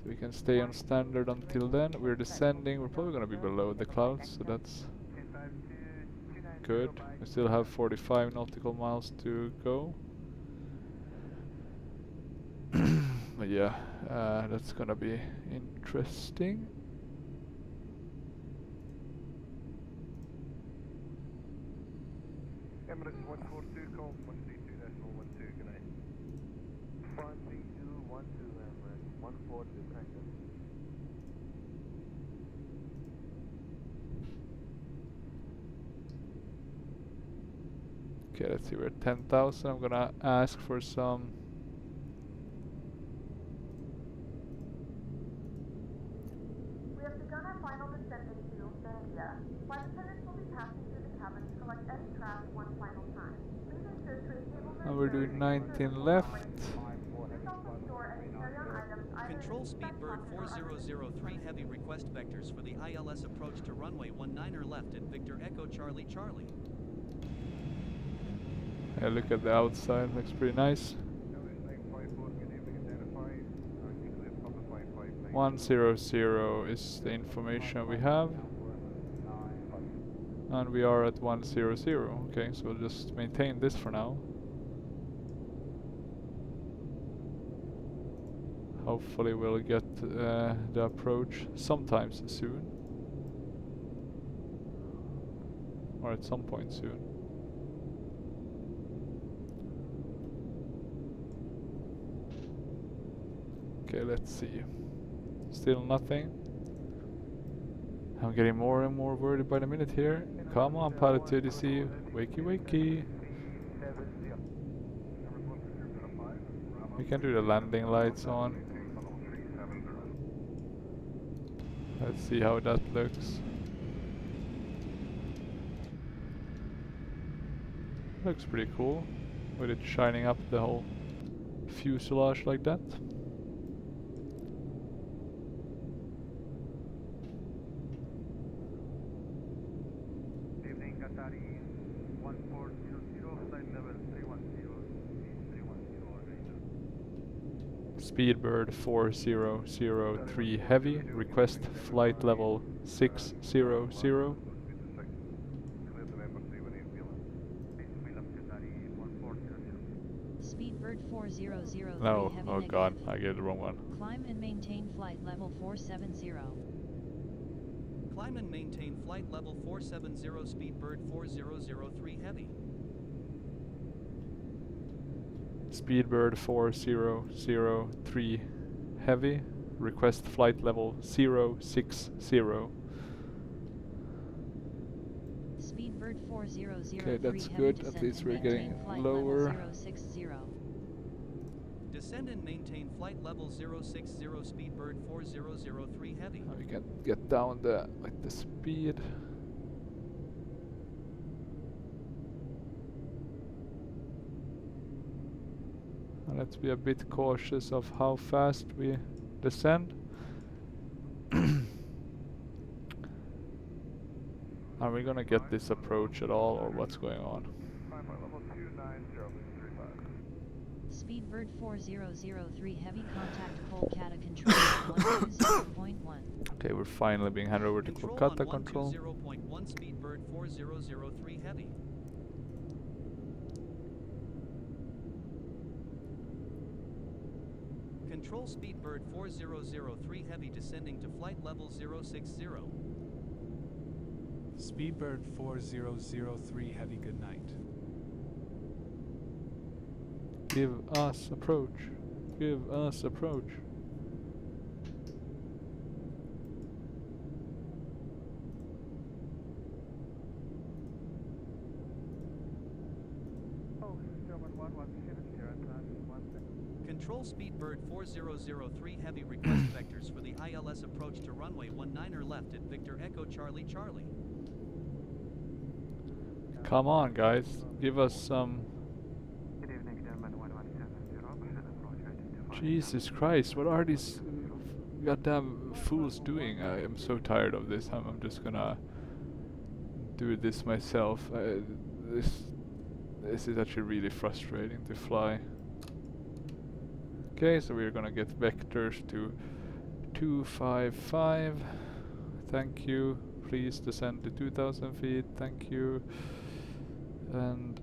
So we can stay on standard until then. We're descending. We're probably gonna be below the clouds, so that's good. We still have 45 nautical miles to go. But yeah, that's gonna be interesting. Emirates 142, call 132.12, good night. 132.12, Emirates 142, practice. Okay, let's see, we're at 10,000. I'm gonna ask for some. We have begun our final descent into India. Flight attendants will be passing through the cabin to collect any trash one final time. Please ensure tray tables are And we're doing 19 left. Please also store any carry-on items either in Control the seat back Speedbird pocket or under the 4003 heavy request vectors for the ILS approach to runway 19er left at Victor Echo Charlie Charlie. Yeah, look at the outside, looks pretty nice. 100 is the information we have. And we are at 100. Okay, so we'll just maintain this for now. Hopefully we'll get the approach sometimes soon. Or at some point soon. Okay, let's see. Still nothing. I'm getting more and more worried by the minute here. Come on, pilot 2DC. Wakey wakey. We can do the landing lights on. Let's see how that looks. Looks pretty cool. With it shining up the whole fuselage like that. Speedbird 4003 Heavy, request flight level 600. Speedbird 4003 No, Heavy oh negative. god, I gave the wrong one. Climb and maintain flight level 470. Climb and maintain flight level 470 Speedbird 4003 heavy. Speedbird 4003 Heavy, request flight level 060. Speedbird 4003 Okay, that's heavy good. At descent least and we're getting maintain flight lower. level 060. Descend and maintain flight level 060 Speedbird 4003 heavy. Now we can get down the speed. And let's be a bit cautious of how fast we descend. Are we gonna get this approach at all, or what's going on? Speedbird 4003 heavy contact Kolkata control 120.1. Okay, we're finally being handed over to Kolkata control. 120.1 Speedbird 4003 heavy. Control Speedbird 4003 heavy descending to flight level 060. Speedbird 4003 heavy, good night. Give us approach. Give us approach. Control Speedbird 4003 Heavy request vectors for the ILS approach to runway 19er left at Victor Echo Charlie Charlie. Come on, guys, give us some. Jesus Christ, what are these goddamn fools doing? I am so tired of this. I'm just gonna do this myself. This is actually really frustrating to fly. Okay, so we're gonna get vectors to 255. Thank you. Please descend to 2000 feet. Thank you. And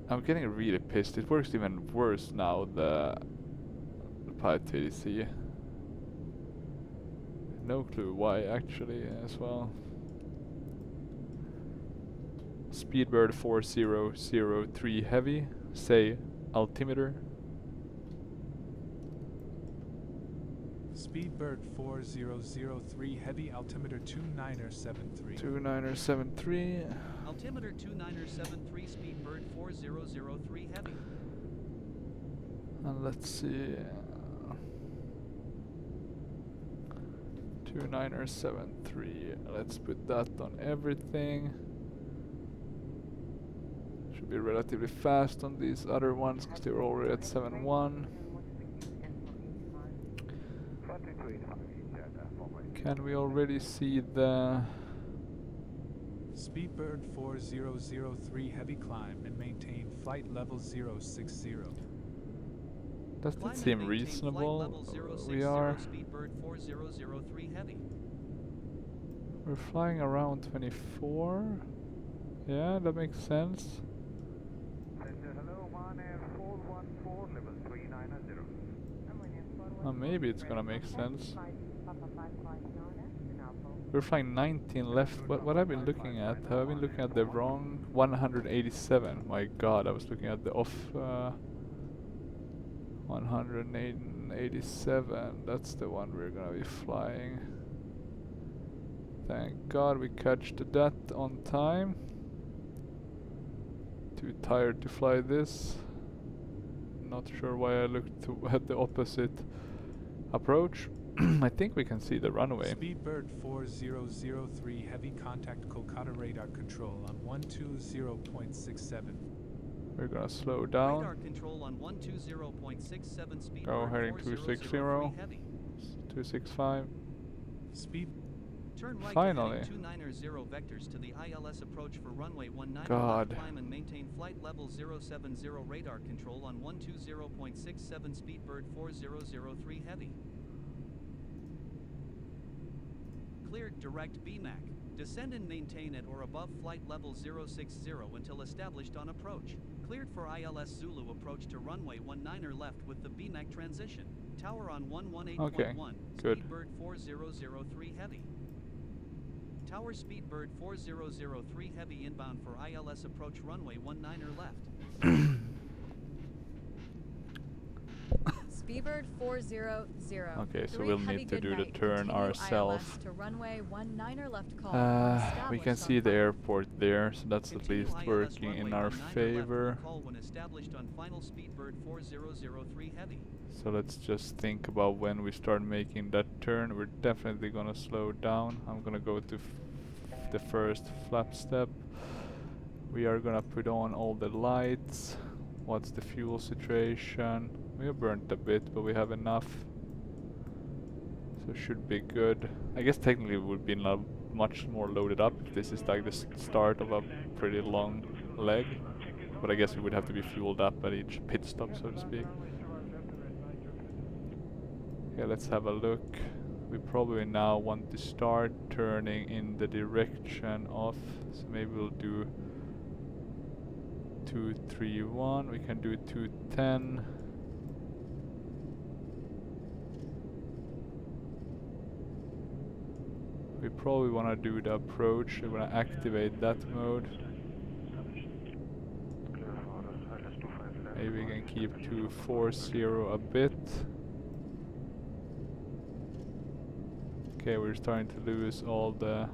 I'm getting really pissed. It works even worse now, the Pilot ADC. No clue why actually as well. Speedbird 4003 Heavy, say altimeter. Speedbird 4003 Heavy, altimeter 29er73. 29er73. Altimeter 29er73, Speedbird 4003 Heavy. And let's see. 29er73. Let's put that on everything. Should be relatively fast on these other ones because they were already at 7.1. Can we already see the Speedbird 4003 Heavy climb and maintain flight level 060. Does that seem reasonable? We are. Speedbird 4003 Heavy. We're flying around 24. Yeah, that makes sense. Maybe it's gonna make sense. We're flying 19 left. What have I been looking at? Have I been looking at the wrong 187? My god, I was looking at the off 187. That's the one we're gonna be flying. Thank god we catched that on time. Too tired to fly this. Not sure why I looked at the opposite approach. I think we can see the runway. Speedbird 4003 Heavy, contact Kolkata radar control on 120.67. We're gonna slow down. Radar control on 120.67 speed. Go heading 260. 265. Speed. Turn right Finally. to 290 vectors to the ILS approach for runway 19 God. left, climb and maintain flight level 070 radar control on 120.67 Speedbird 4003 Heavy. Cleared direct BMAC. Descend and maintain at or above flight level 060 until established on approach. Cleared for ILS Zulu approach to runway 19 left with the BMAC transition. Tower on 118.1. Okay, good. Speedbird 4003 Heavy. Tower Speedbird 4003 Heavy inbound for ILS approach runway 19 left. Speedbird 400. Okay, so we'll need to do the turn ourselves. To runway 19 left call. We can see the airport there, so that's at least working in our favor. Call when established on final Speedbird 4003 Heavy. So let's just think about when we start making that turn. We're definitely gonna slow down. I'm gonna go to the first flap step. We are gonna put on all the lights. What's the fuel situation? We have burnt a bit, but we have enough. So should be good. I guess technically it would be much more loaded up if this is like the start of a pretty long leg. But I guess we would have to be fueled up at each pit stop, so to speak. Okay, let's have a look. We probably now want to start turning in the direction of, so maybe we'll do 231, we can do 210. We probably want to do the approach, we're going to activate that mode. Maybe we can keep 240 a bit. Okay, we're starting to lose all the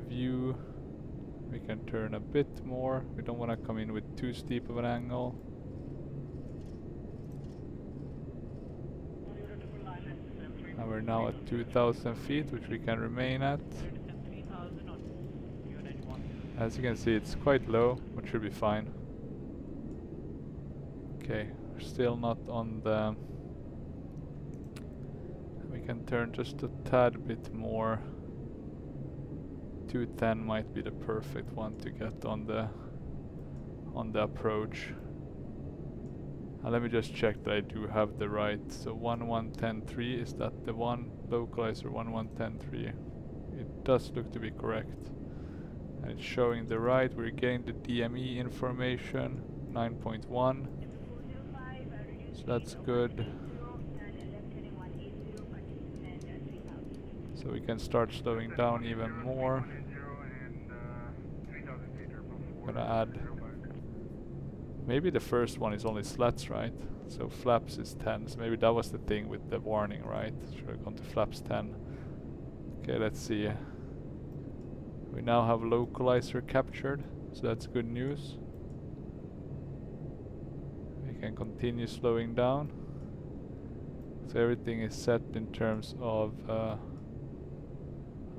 view. We can turn a bit more. We don't want to come in with too steep of an angle. And we're now at 2,000 feet, which we can remain at. As you can see, it's quite low, but should be fine. Okay, we're still not on the... We can turn just a tad bit more. 210 might be the perfect one to get on the approach. And let me just check that I do have the right. So 1110.3, is that the one? Localizer 1110.3. It does look to be correct. And it's showing the right. We're getting the DME information, 9.1. So that's good. So we can start slowing down even more. Gonna add. Maybe the first one is only slats, right? So flaps is 10. So maybe that was the thing with the warning, right? Should have gone to flaps 10. Okay, let's see. We now have localizer captured, so that's good news. We can continue slowing down. So everything is set in terms of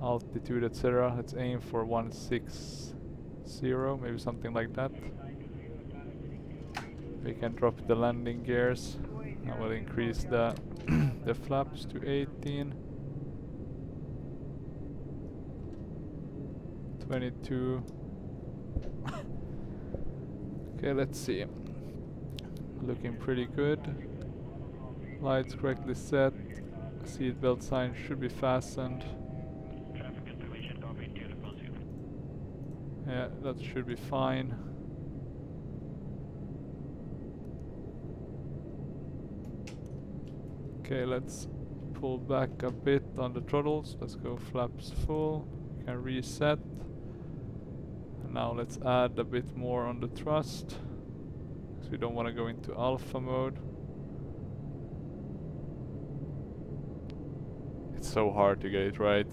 altitude, etc. Let's aim for 160, maybe something like that. We can drop the landing gears. I will increase the the flaps to 18. 22. Okay, let's see. Looking pretty good. Lights correctly set. Seatbelt sign should be fastened. Yeah, that should be fine. Okay, let's pull back a bit on the throttles. Let's go flaps full. We can reset. And now let's add a bit more on the thrust. So we don't want to go into alpha mode. It's so hard to get it right.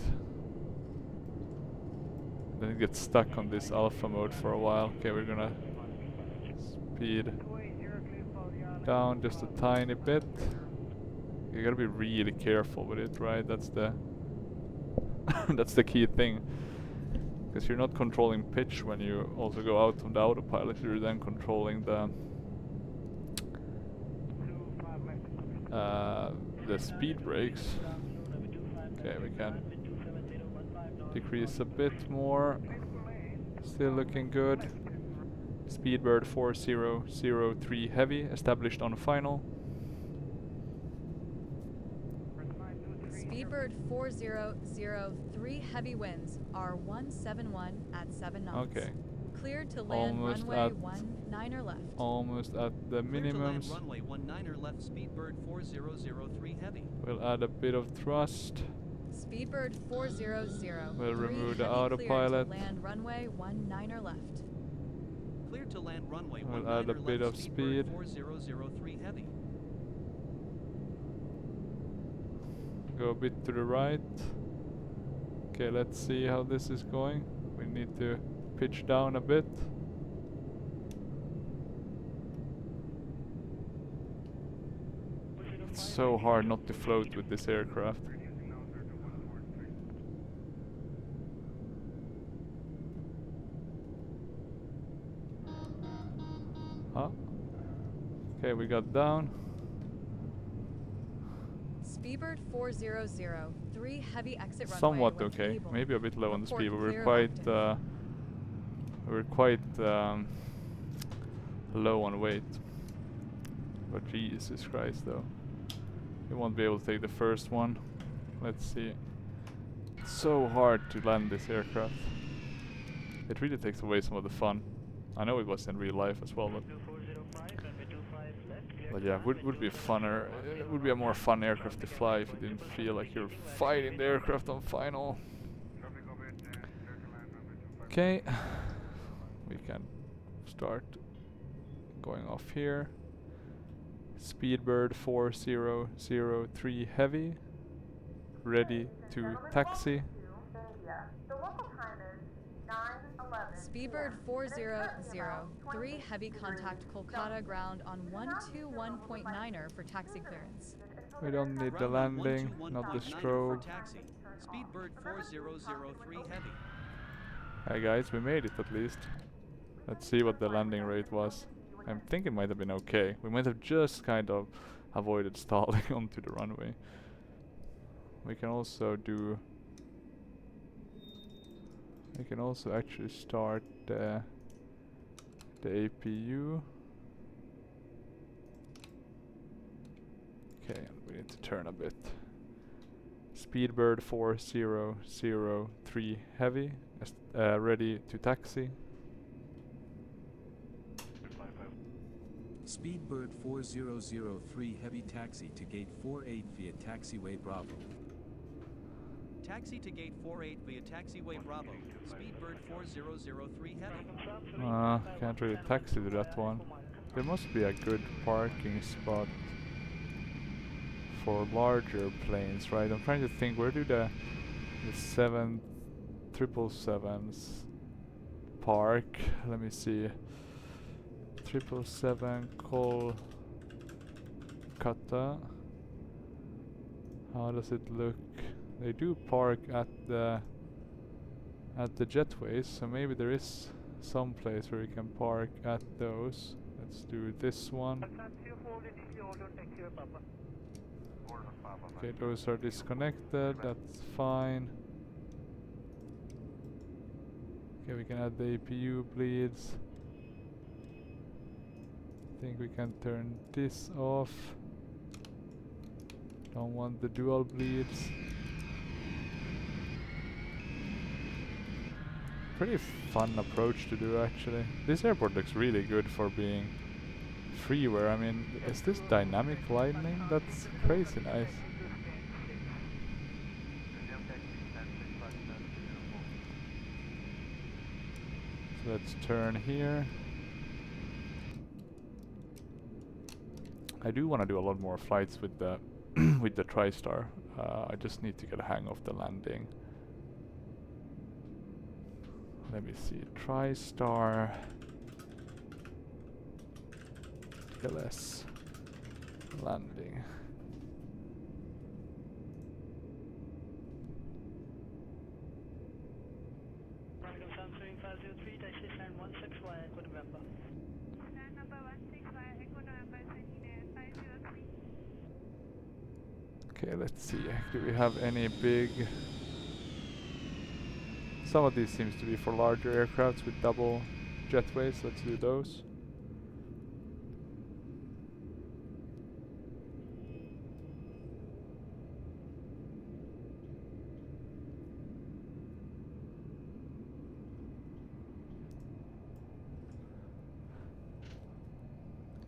Then it gets stuck on this alpha mode for a while. Okay, we're gonna speed down just a tiny bit. You gotta be really careful with it, right? That's the that's the key thing. Because you're not controlling pitch when you also go out on the autopilot. You're then controlling the speed brakes. Okay, we can decrease a bit more. Still looking good. Speedbird 4003 heavy established on final. Speedbird 4003 heavy winds are 171 at 7 knots. Okay. Cleared to land Almost runway at 19er left. Almost at the Clear to land minimums. runway 19er left, Speedbird 4003 heavy. We'll add a bit of thrust. Speedbird 400. We'll remove the heavy autopilot. Cleared to land runway 19er left. Cleared to land runway We'll 19er add a left, bit of Speedbird speed. 4003 heavy. Go a bit to the right. Okay, let's see how this is going. We need to pitch down a bit. It's so hard not to float with this aircraft. Huh? Okay, we got down. Speedbird 400. 3 heavy exit runway. Somewhat when okay. able. Maybe a bit low on the Report speed, but clear of we're quite low on weight. But Jesus Christ, though, we won't be able to take the first one. Let's see. It's so hard to land this aircraft. It really takes away some of the fun. I know it was in real life as well, but yeah, would be funner. It would be a more fun aircraft to fly if you didn't feel like you're fighting the aircraft on final. Okay, we can start going off here. Speedbird 4003 heavy, ready to taxi. India. The local time is 9:11. Speedbird 4003 heavy contact Kolkata ground on 121.9er for taxi clearance. We don't need the Ground on landing, not the 121.9 for strobe. taxi. Speedbird 4003 heavy. Hey guys, we made it at least. Let's see what the landing rate was. I think it might have been okay. We might have just kind of avoided stalling onto the runway. We can also do... We can also actually start the APU. Okay, we need to turn a bit. Speedbird 4003 heavy, ready to taxi. Speedbird 4003 heavy taxi to gate 48 via taxiway Bravo. Taxi to gate 48 via taxiway Bravo. Speedbird 4003 heavy. Can't really taxi to that one. There must be a good parking spot for larger planes, right? I'm trying to think, where do the 777s park? Let me see. 777 Kolkata. How does it look? They do park at the jetways, so maybe there is some place where you can park at those. Let's do this one. Okay, those are disconnected, that's fine. Okay, we can add the APU bleeds. I think we can turn this off. Don't want the dual bleeds. Pretty fun approach to do actually. This airport looks really good for being freeware. I mean, is this dynamic lightning? That's crazy nice. So let's turn here. I do want to do a lot more flights with the with the TriStar. I just need to get a hang of the landing. Let me see. TriStar LS landing. Samsung 503, taxi stand 16 via Echo November. Stand number 16 via Echo November, 503. Okay, let's see. Do we have any big... Some of these seems to be for larger aircrafts with double jetways. Let's do those.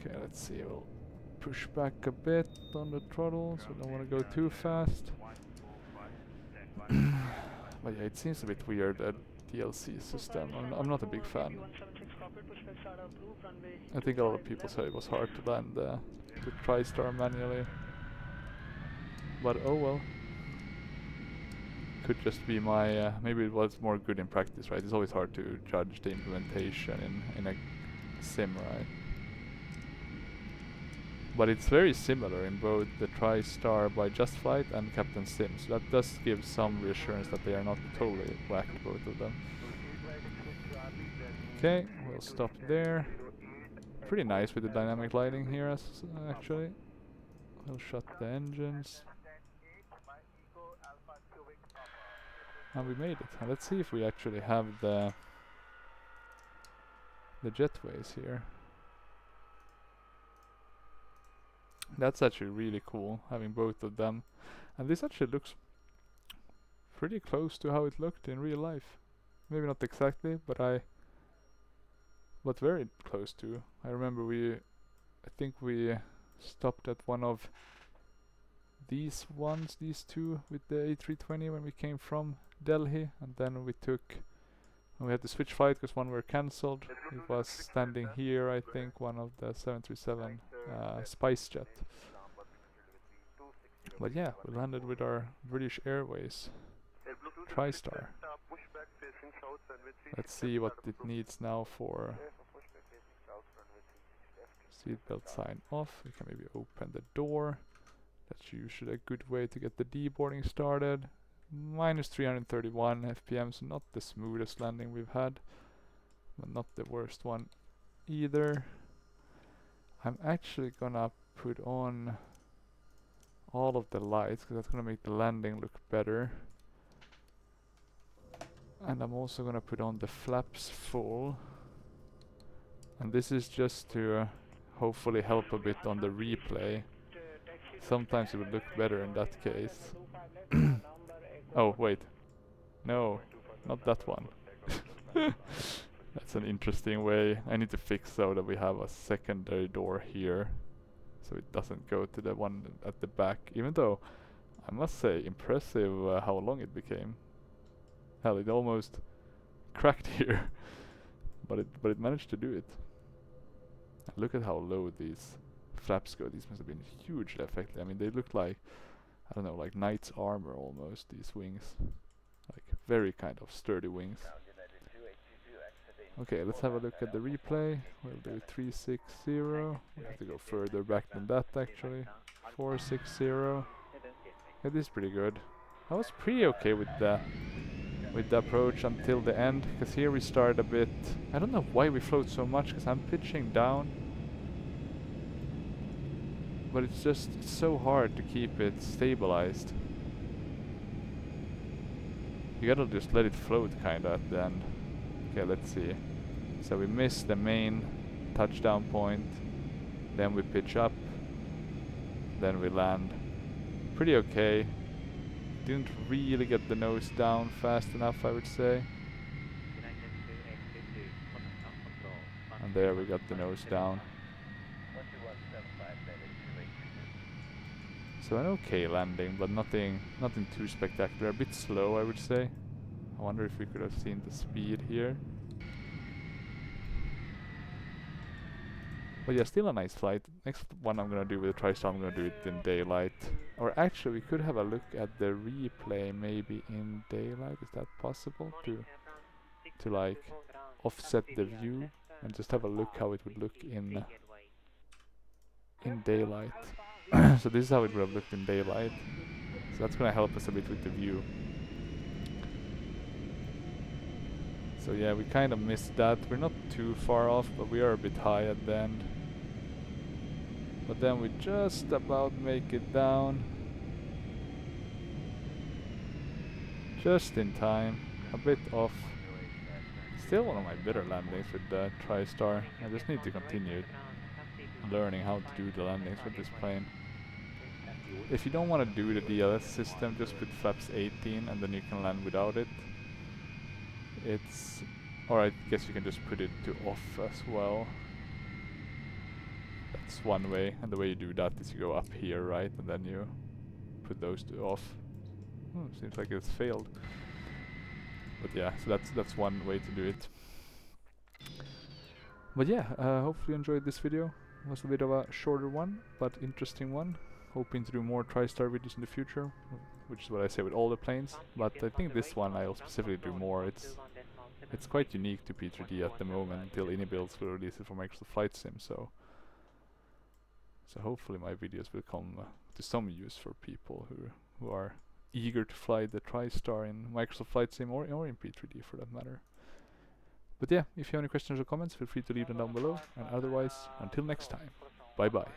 Okay, let's see. We'll push back a bit on the throttle, so we don't want to go too fast. But yeah, it seems a bit weird, that DLC system. I'm not a big fan. I think a lot of people said it was hard to land the TriStar manually. But oh well. Could just be my... maybe it was more good in practice, right? It's always hard to judge the implementation in a sim, right? But it's very similar in both the TriStar by Just Flight and Captain Sim, so that does give some reassurance that they are not totally whack, both of them. Okay, we'll stop there. Pretty nice with the dynamic lighting here, actually. We'll shut the engines. And we made it. And let's see if we actually have the jetways here. That's actually really cool, having both of them. And this actually looks pretty close to how it looked in real life. Maybe not exactly, but very close to. I remember I think we stopped at one of these two with the A320 when we came from Delhi, and then we had to switch flight because one were cancelled. It was standing here, I think, one of the 737 SpiceJet. But yeah, we landed with our British Airways TriStar. Let's see what it needs now for seatbelt sign off. We can maybe open the door. That's usually a good way to get the deboarding started. Minus 331 FPM, so not the smoothest landing we've had, but not the worst one either. I'm actually gonna put on all of the lights because that's gonna make the landing look better. And I'm also gonna put on the flaps full. And this is just to hopefully help a bit on the replay. Sometimes it would look better in that case. Oh, wait. No, not that one. That's an interesting way. I need to fix so that we have a secondary door here, so it doesn't go to the one at the back. Even though, I must say, impressive how long it became. Hell, it almost cracked here, but it managed to do it. And look at how low these flaps go. These must have been hugely effective. I mean, they look like, I don't know, like knight's armor almost, these wings. Like very kind of sturdy wings. Okay, let's have a look at the replay. We'll do 360. We have to go further back than that actually. 460. Yeah, this is pretty good. I was pretty okay with the approach until the end, because here we started a bit. I don't know why we float so much, because I'm pitching down. But it's so hard to keep it stabilized. You gotta just let it float kinda at the end. Okay, let's see. So we missed the main touchdown point, then we pitch up, then we land. Pretty okay. Didn't really get the nose down fast enough, I would say. And there we got the nose down. So an okay landing, but nothing too spectacular. A bit slow, I would say. I wonder if we could have seen the speed here. But yeah, still a nice flight. Next one I'm gonna do with the TriStar, I'm gonna do it in daylight. Or actually, we could have a look at the replay maybe in daylight. Is that possible? To like offset the view and just have a look how it would look in daylight. So this is how it would have looked in daylight. So that's gonna help us a bit with the view. So yeah, we kind of missed that. We're not too far off, but we are a bit high at the end. But then we just about make it down. Just in time. A bit off. Still one of my better landings with the TriStar. I just need to continue learning how to do the landings with this plane. If you don't want to do the DLS system, just put flaps 18 and then you can land without it. Or I guess you can just put it to off as well. That's one way, and the way you do that is you go up here, right, and then you put those to off. Seems like it's failed. But yeah, so that's one way to do it. But yeah, hopefully you enjoyed this video. It was a bit of a shorter one, but interesting one. Hoping to do more TriStar videos in the future, which is what I say with all the planes. But I think this one I'll specifically do more. It's quite unique to P3D at the moment until Inibuilds will release it for Microsoft Flight Sim. So hopefully my videos will come to some use for people who are eager to fly the TriStar in Microsoft Flight Sim or in P3D for that matter. But yeah, if you have any questions or comments, feel free to leave them down below. And otherwise, until next time, bye bye.